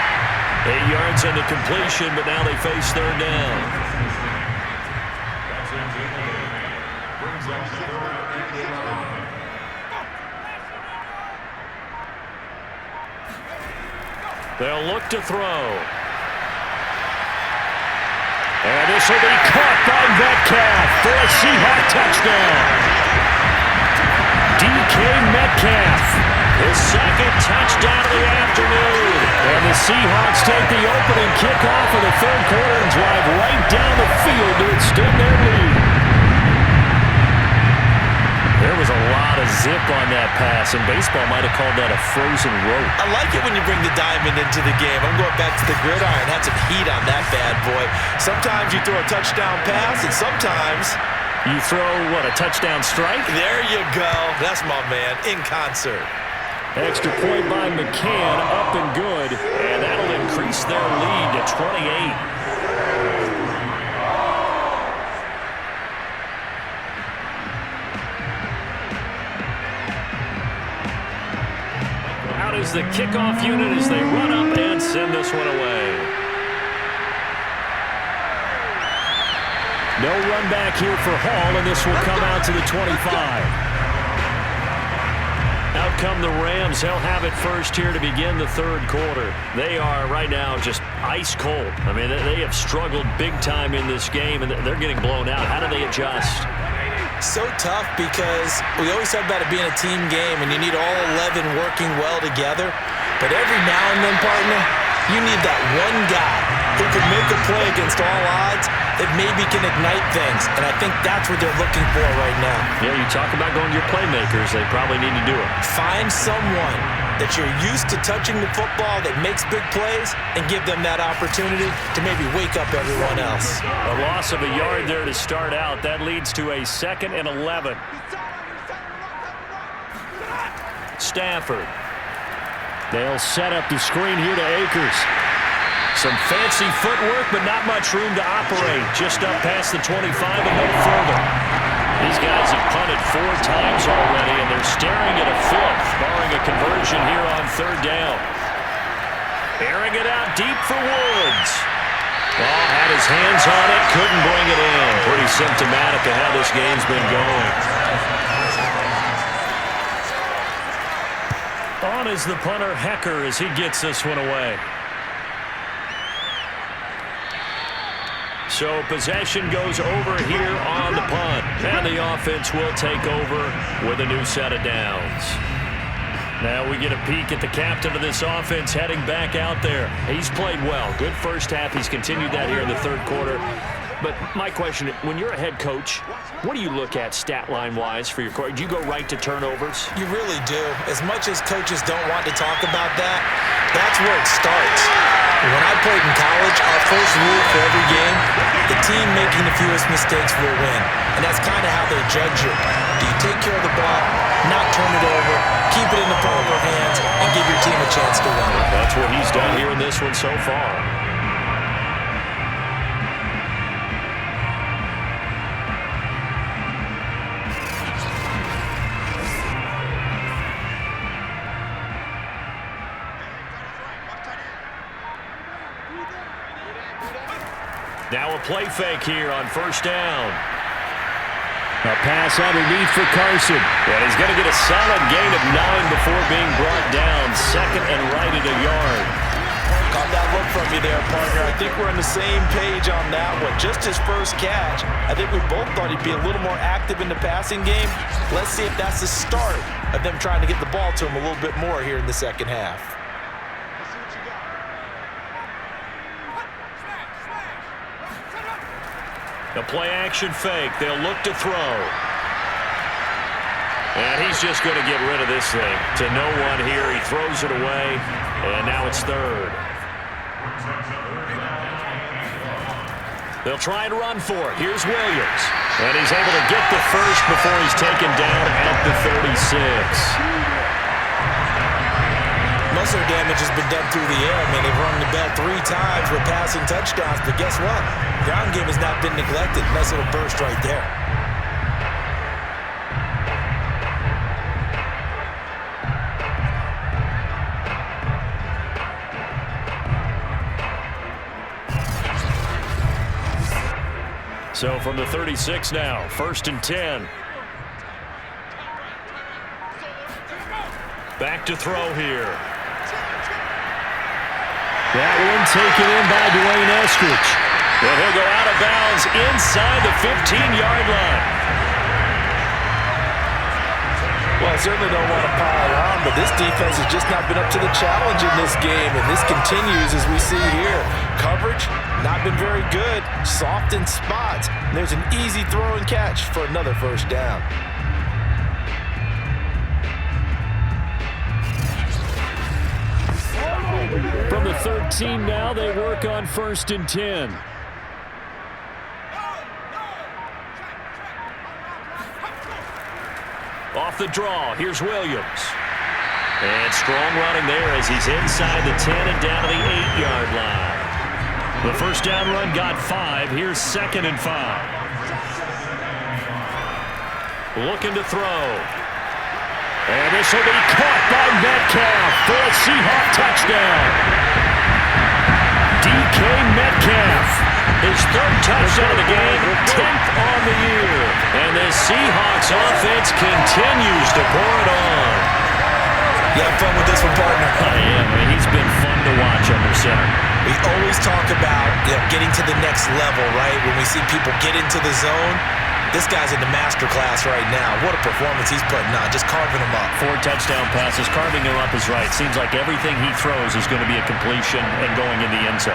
8 yards on the completion, but now they face 3rd down. They'll look to throw. And this will be caught by Metcalf for a Seahawk touchdown. DK Metcalf, his 2nd touchdown of the afternoon. And the Seahawks take the opening kickoff of the 3rd quarter and drive right down the field to extend their lead. There was a lot of zip on that pass, and baseball might have called that a frozen rope. I like it when you bring the diamond into the game. I'm going back to the gridiron. Had some heat on that bad boy. Sometimes you throw a touchdown pass, and sometimes you throw, what, a touchdown strike? There you go. That's my man, in concert. Extra point by McCann, up and good. And that'll increase their lead to 28. Is the kickoff unit as they run up and send this one away. No run back here for Hall, and this will come out to the 25. Out come the Rams. They'll have it first here to begin the 3rd quarter. They are right now just ice cold. I mean, they have struggled big time in this game, and they're getting blown out. How do they adjust? So tough because we always talk about it being a team game and you need all 11 working well together. But every now and then, partner, you need that one guy who can make a play against all odds that maybe can ignite things. And I think that's what they're looking for right now. Yeah, you talk about going to your playmakers. They probably need to do it. Find someone that you're used to touching the football that makes big plays and give them that opportunity to maybe wake up everyone else. A loss of a yard there to start out. That leads to a 2nd and 11. Stafford. They'll set up the screen here to Akers. Some fancy footwork, but not much room to operate. Just up past the 25 and no further. These guys have punted 4 times already, and they're staring at a 5th, barring a conversion here on 3rd down. Airing it out deep for Woods. Ball had his hands on it, couldn't bring it in. Pretty symptomatic of how this game's been going. On is the punter, Hecker, as he gets this one away. So possession goes over here on the punt. And the offense will take over with a new set of downs. Now we get a peek at the captain of this offense heading back out there. He's played well. Good first half. He's continued that here in the 3rd quarter. But my question, when you're a head coach, what do you look at stat line-wise for your coach? Do you go right to turnovers? You really do. As much as coaches don't want to talk about that, that's where it starts. When I played in college, our first rule for every game, the team making the fewest mistakes will win. And that's kind of how they judge you. Do you take care of the ball, not turn it over, keep it in the proper hands, and give your team a chance to win? That's what he's done here in this one so far. Now a play fake here on 1st down. A pass underneath for Carson. And he's going to get a solid gain of 9 before being brought down. 2nd and right at a yard. Caught that look from you there, partner. I think we're on the same page on that one. Just his first catch. I think we both thought he'd be a little more active in the passing game. Let's see if that's the start of them trying to get the ball to him a little bit more here in the second half. The play action fake. They'll look to throw. And he's just going to get rid of this thing to no one here. He throws it away, and now it's third. They'll try and run for it. Here's Williams. And he's able to get the first before he's taken down at the 36. Most of their damage has been done through the air. I mean, they've rung the bell 3 times with passing touchdowns, but guess what? Ground game has not been neglected. Nice little burst right there. So from the 36 now, 1st and 10. Back to throw here. That one taken in by Dwayne Eskridge. And he'll go out of bounds inside the 15-yard line. Well, I certainly don't want to pile on, but this defense has just not been up to the challenge in this game, and this continues as we see here. Coverage, not been very good. Soft in spots. And there's an easy throw and catch for another first down. From the 13 now, they work on 1st and 10. Off the draw, here's Williams. And strong running there as he's inside the 10 and down to the 8-yard line. The first down run got 5. Here's 2nd and 5. Looking to throw. And this will be caught by Metcalf for a Seahawks touchdown. DK Metcalf, his 3rd touchdown of the game, 10th on the year. And the Seahawks offense continues to pour it on. You have fun with this one, partner. I am. I mean, he's been fun to watch under center. We always talk about getting to the next level, right? When we see people get into the zone, this guy's in the master class right now. What a performance he's putting on, just carving them up. 4 touchdown passes, carving him up is right. Seems like everything he throws is going to be a completion and going in the end zone.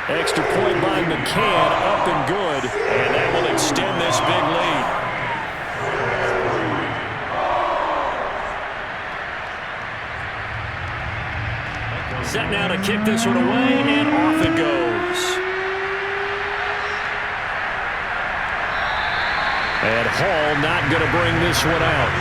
Extra point by McCann, up and good. And that will extend this big lead. Set now to kick this one away, and off it goes. And Hall not going to bring this one out.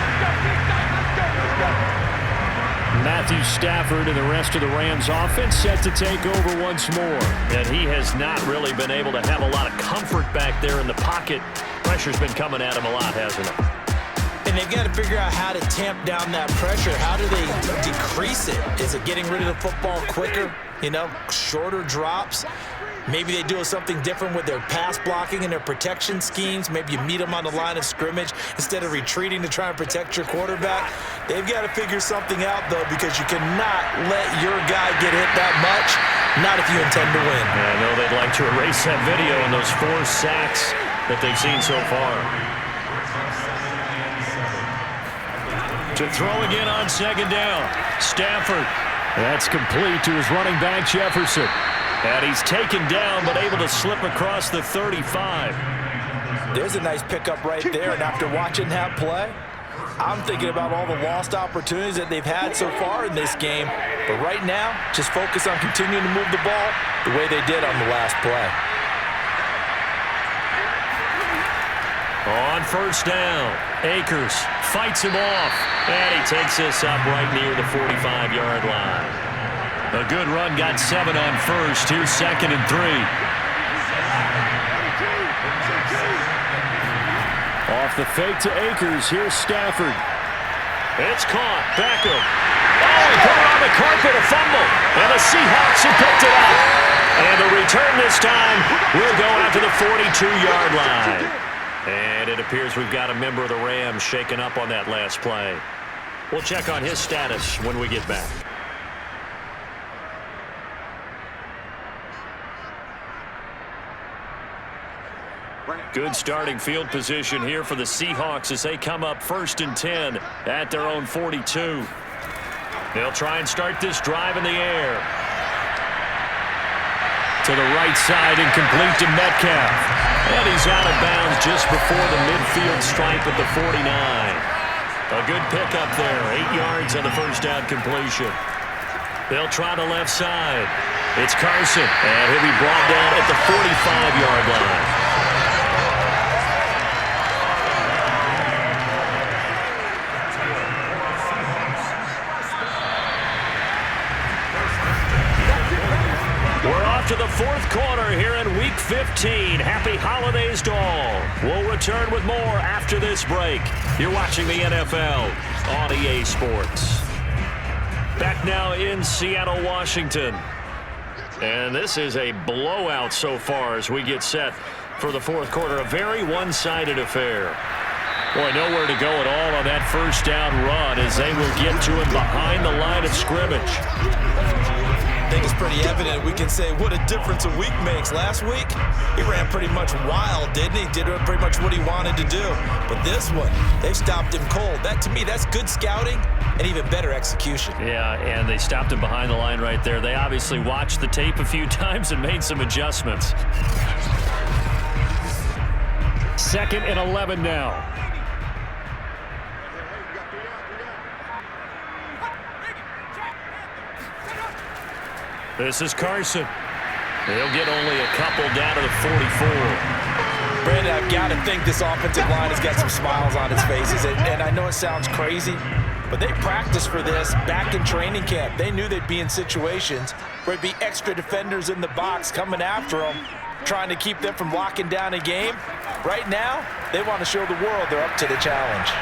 Matthew Stafford and the rest of the Rams offense set to take over once more. And he has not really been able to have a lot of comfort back there in the pocket. Pressure's been coming at him a lot, hasn't it? And they've got to figure out how to tamp down that pressure. How do they decrease it? Is it getting rid of the football quicker? Shorter drops? Maybe they do something different with their pass blocking and their protection schemes. Maybe you meet them on the line of scrimmage instead of retreating to try and protect your quarterback. They've got to figure something out, though, because you cannot let your guy get hit that much, not if you intend to win. I know they'd like to erase that video and those 4 sacks that they've seen so far. To throw again on 2nd down. Stafford. That's complete to his running back, Jefferson. And he's taken down, but able to slip across the 35. There's a nice pickup right there, and after watching that play, I'm thinking about all the lost opportunities that they've had so far in this game. But right now, just focus on continuing to move the ball the way they did on the last play. On 1st down, Akers fights him off, and he takes this up right near the 45-yard line. A good run, got 7 on 1st. Here's 2nd and 3. Off the fake to Akers, here's Stafford. It's caught, Beckham. Oh, he put it on the carpet, a fumble, and the Seahawks have picked it up. And the return this time will go out to the 42-yard line. And it appears we've got a member of the Rams shaken up on that last play. We'll check on his status when we get back. Good starting field position here for the Seahawks as they come up 1st and 10 at their own 42. They'll try and start this drive in the air. To the right side and complete to Metcalf. And he's out of bounds just before the midfield stripe at the 49. A good pickup there, 8 yards on the first down completion. They'll try the left side. It's Carson, and he'll be brought down at the 45-yard line. To the 4th quarter here in Week 15. Happy holidays to all. We'll return with more after this break. You're watching the NFL on EA Sports. Back now in Seattle, Washington. And this is a blowout so far as we get set for the 4th quarter. A very one-sided affair. Boy, nowhere to go at all on that first down run as they will get to him behind the line of scrimmage. I think it's pretty evident. We can say what a difference a week makes. Last week, he ran pretty much wild, didn't he? Did pretty much what he wanted to do. But this one, they stopped him cold. That, to me, that's good scouting and even better execution. Yeah, and they stopped him behind the line right there. They obviously watched the tape a few times and made some adjustments. 2nd and 11 now. This is Carson. He'll get only a couple down to the 44. Brandon, I've got to think this offensive line has got some smiles on its faces. And I know it sounds crazy, but they practiced for this back in training camp. They knew they'd be in situations where there'd be extra defenders in the box coming after them, trying to keep them from locking down a game. Right now, they want to show the world they're up to the challenge.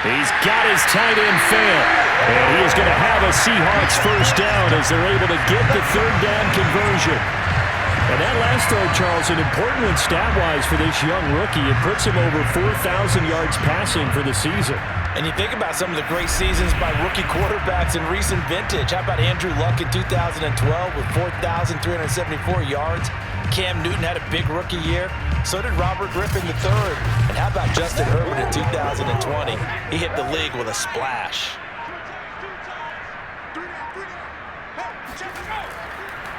He's got his tight end fail. And he is going to have a Seahawks first down as they're able to get the 3rd down conversion. And that last throw, Charles, an important one stat-wise for this young rookie. It puts him over 4,000 yards passing for the season. And you think about some of the great seasons by rookie quarterbacks in recent vintage. How about Andrew Luck in 2012 with 4,374 yards? Cam Newton had a big rookie year. So did Robert Griffin III. And how about Justin Herbert in 2020? He hit the league with a splash.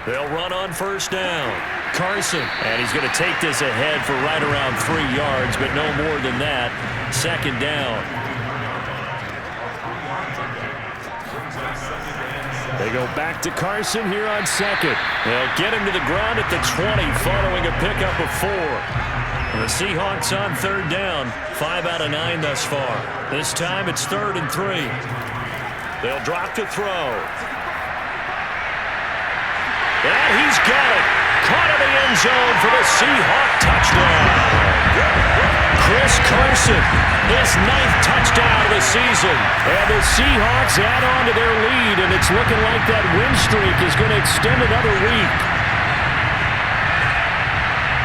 They'll run on first down. Carson, and he's going to take this ahead for right around 3 yards, but no more than that. 2nd down. They go back to Carson here on 2nd. They'll get him to the ground at the 20 following a pickup of 4. The Seahawks on 3rd down. 5 out of 9 thus far. This time it's 3rd and 3. They'll drop to throw. And he's got it. Caught in the end zone for the Seahawk touchdown. Chris Carson, his 9th touchdown of the season. And the Seahawks add on to their lead, and it's looking like that win streak is going to extend another week.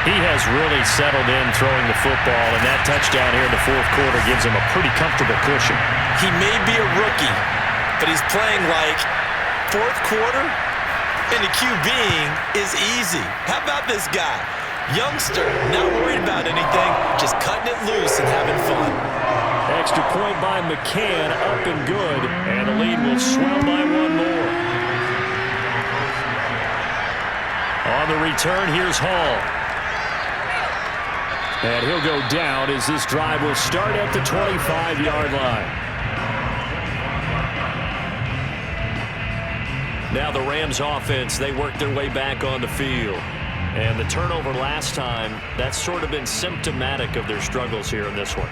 He has really settled in throwing the football, and that touchdown here in the 4th quarter gives him a pretty comfortable cushion. He may be a rookie, but he's playing like 4th quarter, and the QBing is easy. How about this guy? Youngster, not worried about anything, just cutting it loose and having fun. Extra point by McCann, up and good, and the lead will swell by 1 more. On the return, here's Hall. And he'll go down as this drive will start at the 25-yard line. Now the Rams offense, they work their way back on the field. And the turnover last time, that's sort of been symptomatic of their struggles here in this one.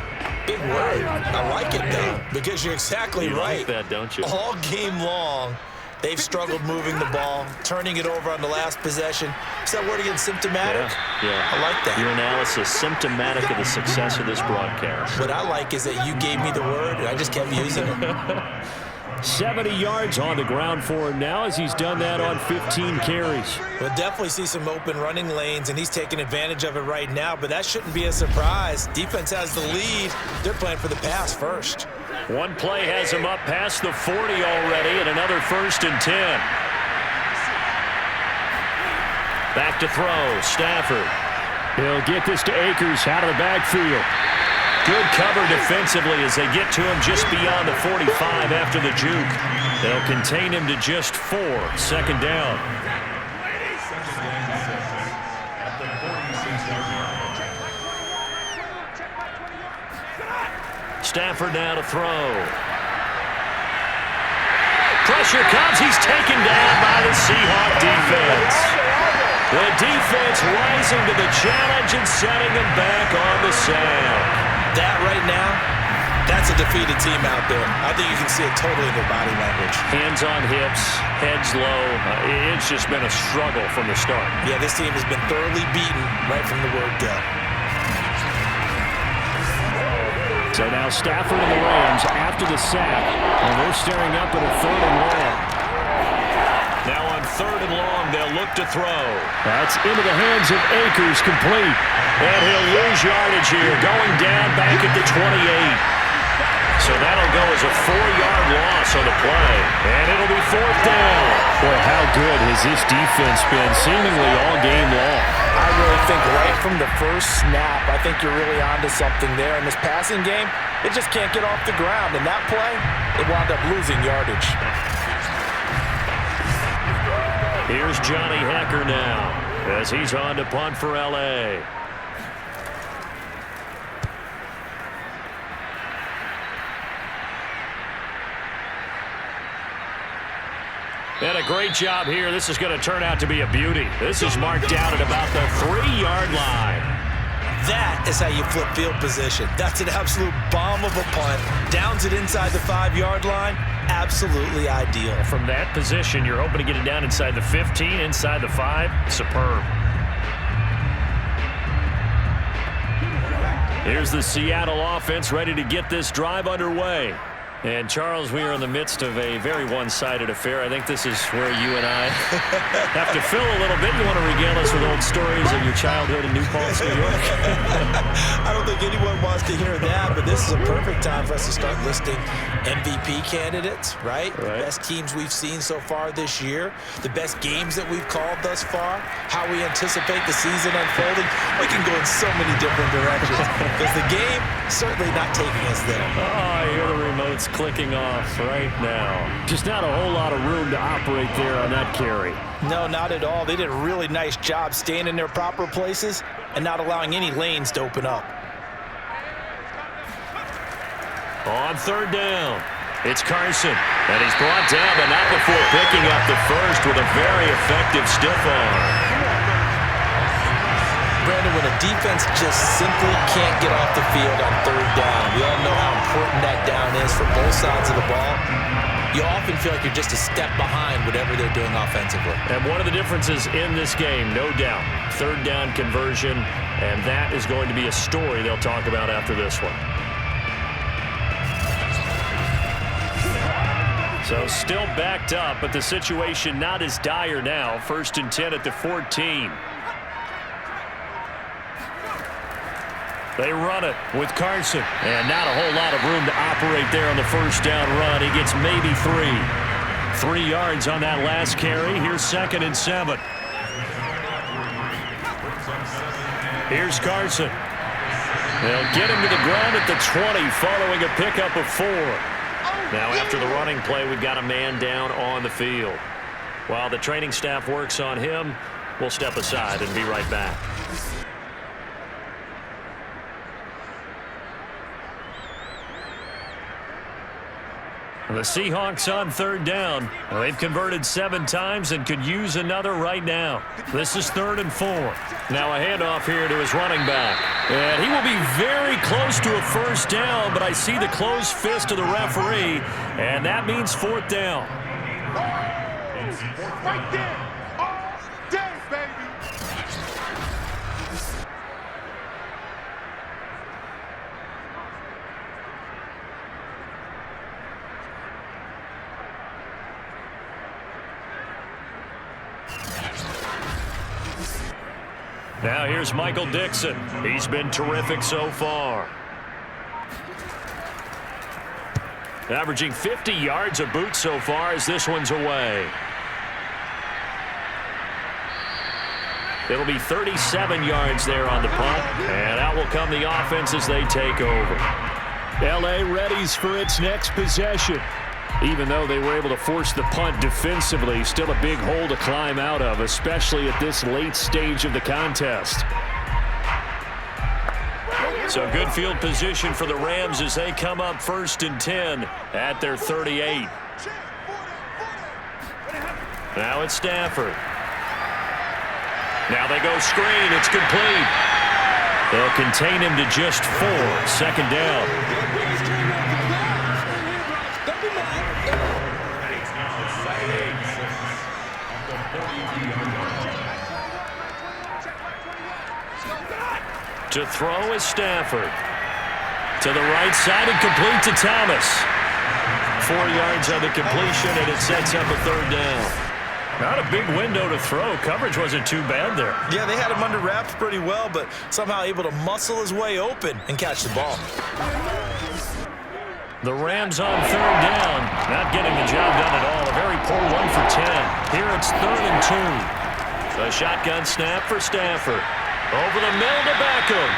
Big word. I like it, though, because you're exactly right. You like that, don't you? All game long, they've struggled moving the ball, turning it over on the last possession. Is that word again, symptomatic? Yeah. I like that. Your analysis, symptomatic of the success of this broadcast. What I like is that you gave me the word, and I just kept using it. 70 yards on the ground for him now as he's done that on 15 carries. We'll definitely see some open running lanes, and he's taking advantage of it right now, but that shouldn't be a surprise. Defense has the lead. They're playing for the pass first. One play has him up past the 40 already, and another 1st and 10. Back to throw, Stafford. He'll get this to Akers out of the backfield. Good cover defensively as they get to him just beyond the 45 after the juke. They'll contain him to just 4, 2nd down. Stafford now to throw. Pressure comes. He's taken down by the Seahawks defense. The defense rising to the challenge and setting him back on the sack. That right now, that's a defeated team out there. I think you can see it totally in their body language. Hands on hips, heads low. It's just been a struggle from the start. Yeah, this team has been thoroughly beaten right from the word go. So now Stafford and the Rams after the sack, and they're staring up at a 3rd and long. Now on 3rd and long, they'll look to throw. That's into the hands of Akers, complete. And he'll lose yardage here, going down back at the 28. So that'll go as a 4-yard loss on the play. And it'll be 4th down. Boy, how good has this defense been seemingly all game long? I really think right from the first snap, I think you're really onto something there. In this passing game, it just can't get off the ground. And that play, it wound up losing yardage. Here's Johnny Hacker now as he's on to punt for L.A. And a great job here. This is going to turn out to be a beauty. This is marked down at about the 3-yard line. That is how you flip field position. That's an absolute bomb of a punt. Downs it inside the 5-yard line. Absolutely ideal. From that position, you're hoping to get it down inside the 15, inside the 5. Superb. Here's the Seattle offense ready to get this drive underway. And, Charles, we are in the midst of a very one-sided affair. I think this is where you and I have to fill a little bit. You want to regale us with old stories of your childhood in New Paltz, New York? I don't think anyone wants to hear that, but this is a perfect time for us to start listing MVP candidates, right? Best teams we've seen so far this year, the best games that we've called thus far, how we anticipate the season unfolding. We can go in so many different directions because the game certainly not taking us there. Oh, I hear the remote's clicking off right now. Just not a whole lot of room to operate there on that carry. No, not at all. They did a really nice job staying in their proper places and not allowing any lanes to open up. On 3rd down, it's Carson. And he's brought down, but not before picking up the first with a very effective stiff arm. Brandon, when a defense just simply can't get off the field on 3rd down, we all know how important that down is for both sides of the ball. You often feel like you're just a step behind whatever they're doing offensively. And one of the differences in this game, no doubt, 3rd down conversion, and that is going to be a story they'll talk about after this one. So still backed up, but the situation not as dire now. 1st and 10 at the 14. They run it with Carson. And not a whole lot of room to operate there on the 1st down run. He gets maybe 3. 3 yards on that last carry. Here's 2nd and 7. Here's Carson. They'll get him to the ground at the 20 following a pickup of 4. Now after the running play, we've got a man down on the field. While the training staff works on him, we'll step aside and be right back. The Seahawks on 3rd down. They've converted 7 times and could use another right now. This is 3rd and 4. Now a handoff here to his running back. And he will be very close to a 1st down, but I see the closed fist of the referee, and that means 4th down. Right there. All day, baby. Now here's Michael Dixon. He's been terrific so far. Averaging 50 yards a boot so far as this one's away. It'll be 37 yards there on the punt, and out will come the offense as they take over. L.A. readies for its next possession. Even though they were able to force the punt defensively, still a big hole to climb out of, especially at this late stage of the contest. So good field position for the Rams as they come up 1st and 10 at their 38. Now it's Stafford. Now they go screen. It's complete. They'll contain him to just 4. 2nd down. To throw is Stafford. To the right side and complete to Thomas. 4 yards on the completion, and it sets up a 3rd down. Not a big window to throw. Coverage wasn't too bad there. Yeah, they had him under wraps pretty well, but somehow able to muscle his way open and catch the ball. The Rams on 3rd down. Not getting the job done at all. A very poor 1 for 10. Here it's 3rd and 2. A shotgun snap for Stafford. Over the middle to Beckham.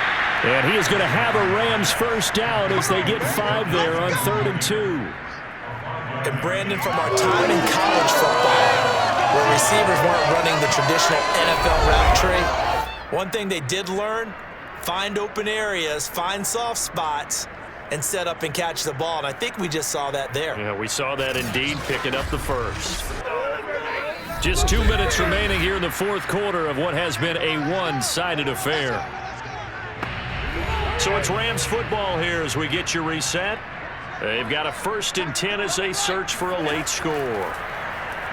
And he is going to have a Rams 1st down as they get 5 there on 3rd and 2. And Brandon, from our time in college football, where receivers weren't running the traditional NFL route tree, one thing they did learn, find open areas, find soft spots, and set up and catch the ball. And I think we just saw that there. Yeah, we saw that indeed, picking up the 1st. Just 2 minutes remaining here in the 4th quarter of what has been a one-sided affair. So it's Rams football here as we get you reset. They've got a 1st and 10 as they search for a late score.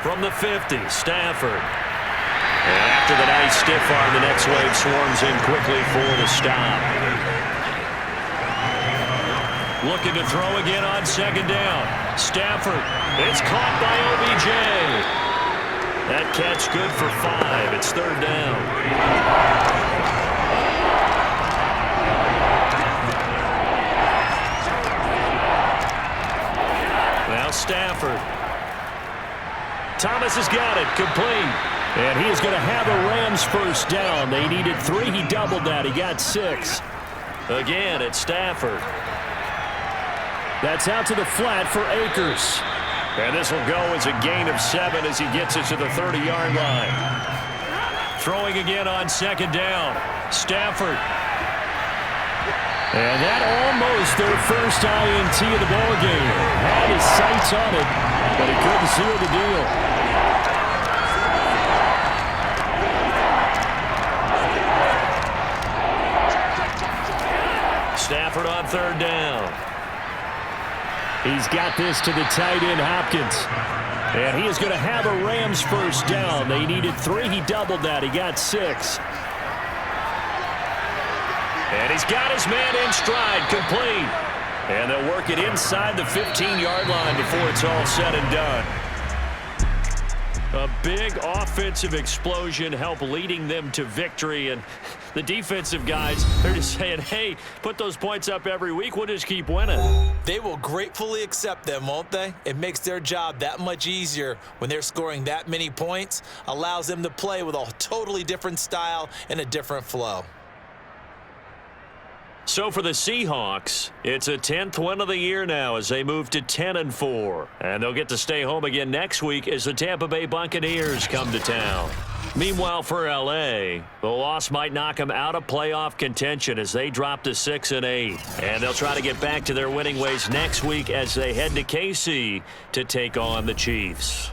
From the 50, Stafford. And after the nice stiff arm, the next wave swarms in quickly for the stop. Looking to throw again on 2nd down. Stafford. It's caught by OBJ. That catch good for 5. It's 3rd down. Stafford. Thomas has got it. Complete. And he is going to have a Rams 1st down. They needed 3. He doubled that. He got 6. Again, it's Stafford. That's out to the flat for Akers. And this will go as a gain of 7 as he gets it to the 30-yard line. Throwing again on 2nd down. Stafford. And that almost their first INT of the ballgame. Had his sights on it, but he couldn't seal the deal. Stafford on 3rd down. He's got this to the tight end, Hopkins. And he is going to have a Rams 1st down. They needed 3. He doubled that. He got 6. And he's got his man in stride, complete. And they'll work it inside the 15-yard line before it's all said and done. A big offensive explosion helped leading them to victory. And the defensive guys, they're just saying, hey, put those points up every week. We'll just keep winning. They will gratefully accept them, won't they? It makes their job that much easier when they're scoring that many points. Allows them to play with a totally different style and a different flow. So for the Seahawks, it's a 10th win of the year now as they move to 10-4. And they'll get to stay home again next week as the Tampa Bay Buccaneers come to town. Meanwhile, for L.A., the loss might knock them out of playoff contention as they drop to 6-8. And they'll try to get back to their winning ways next week as they head to KC to take on the Chiefs.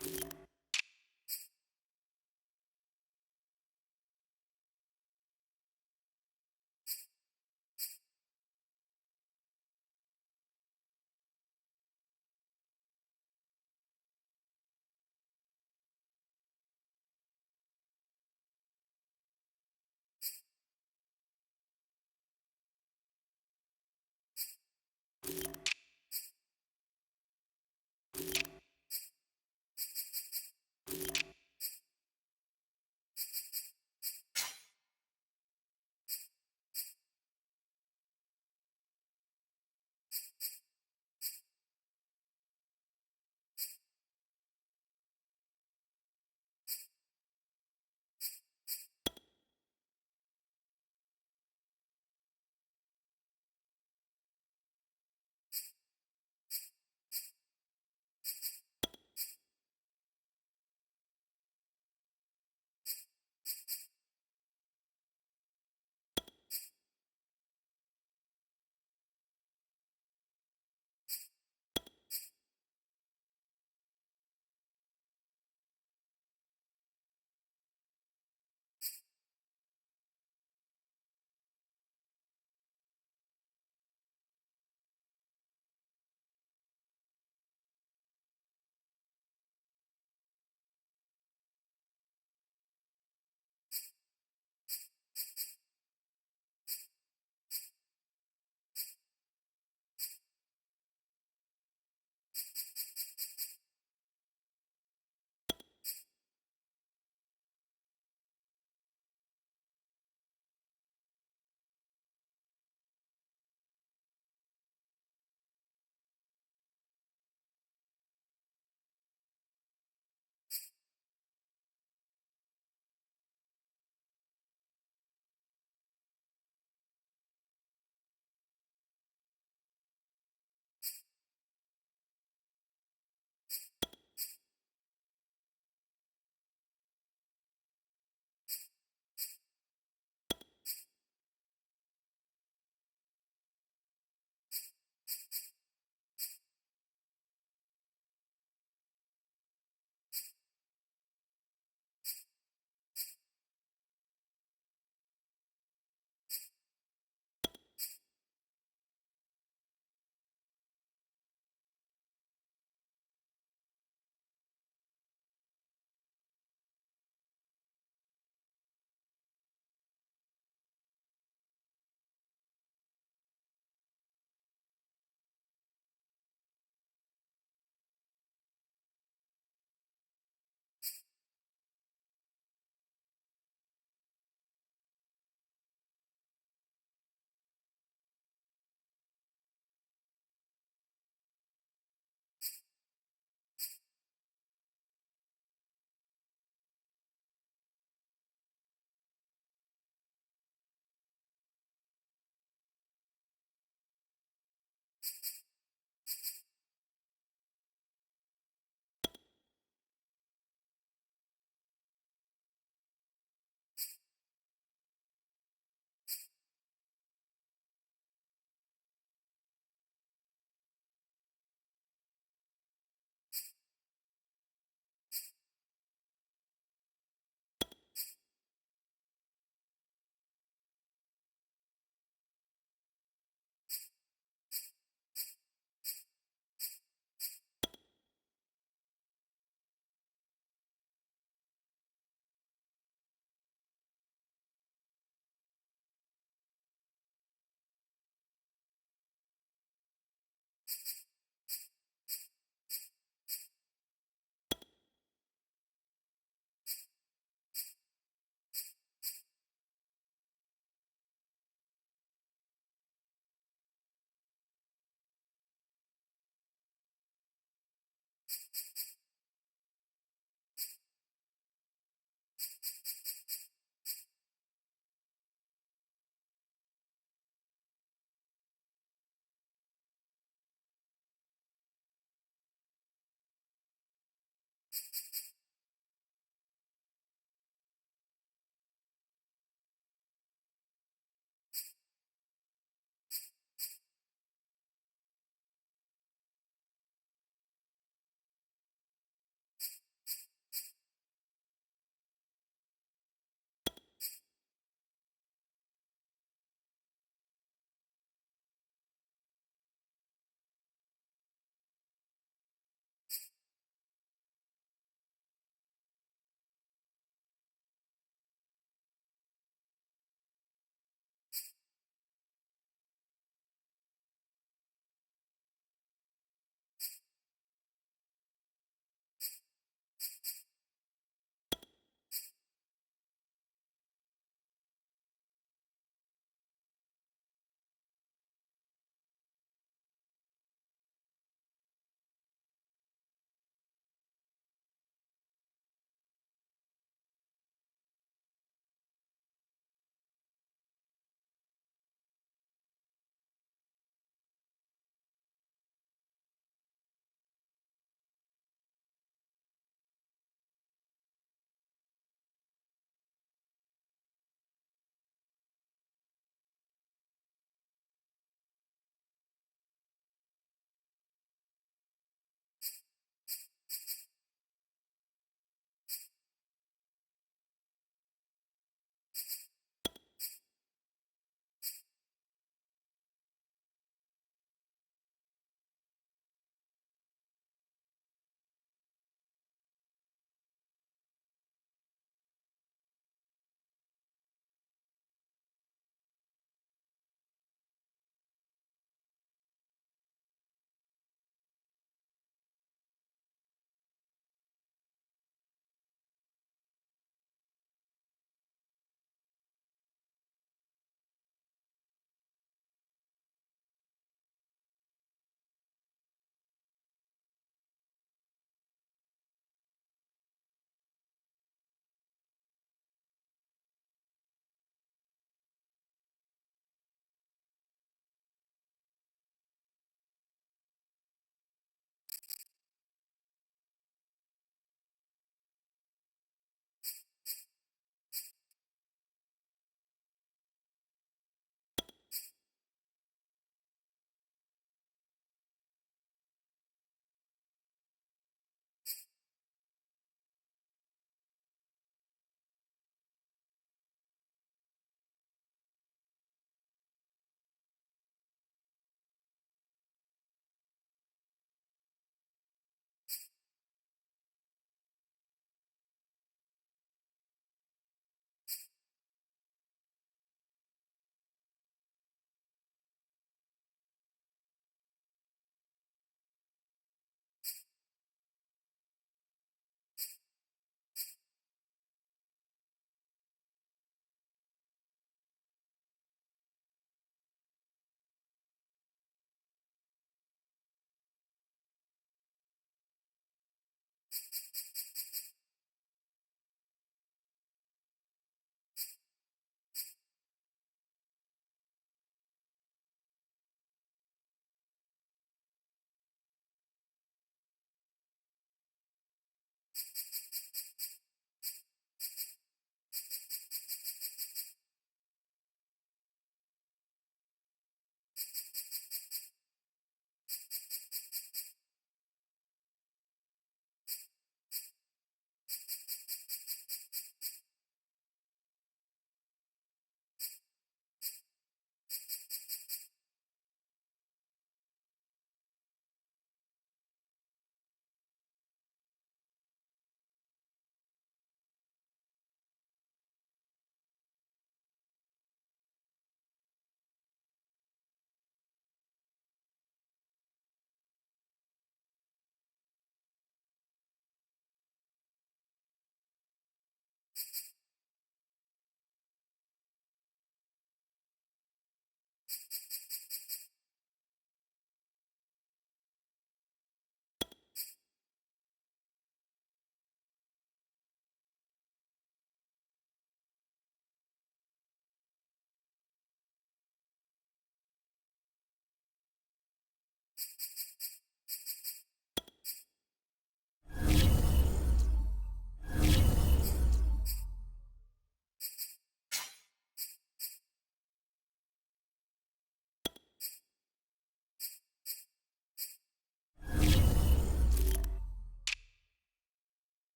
day.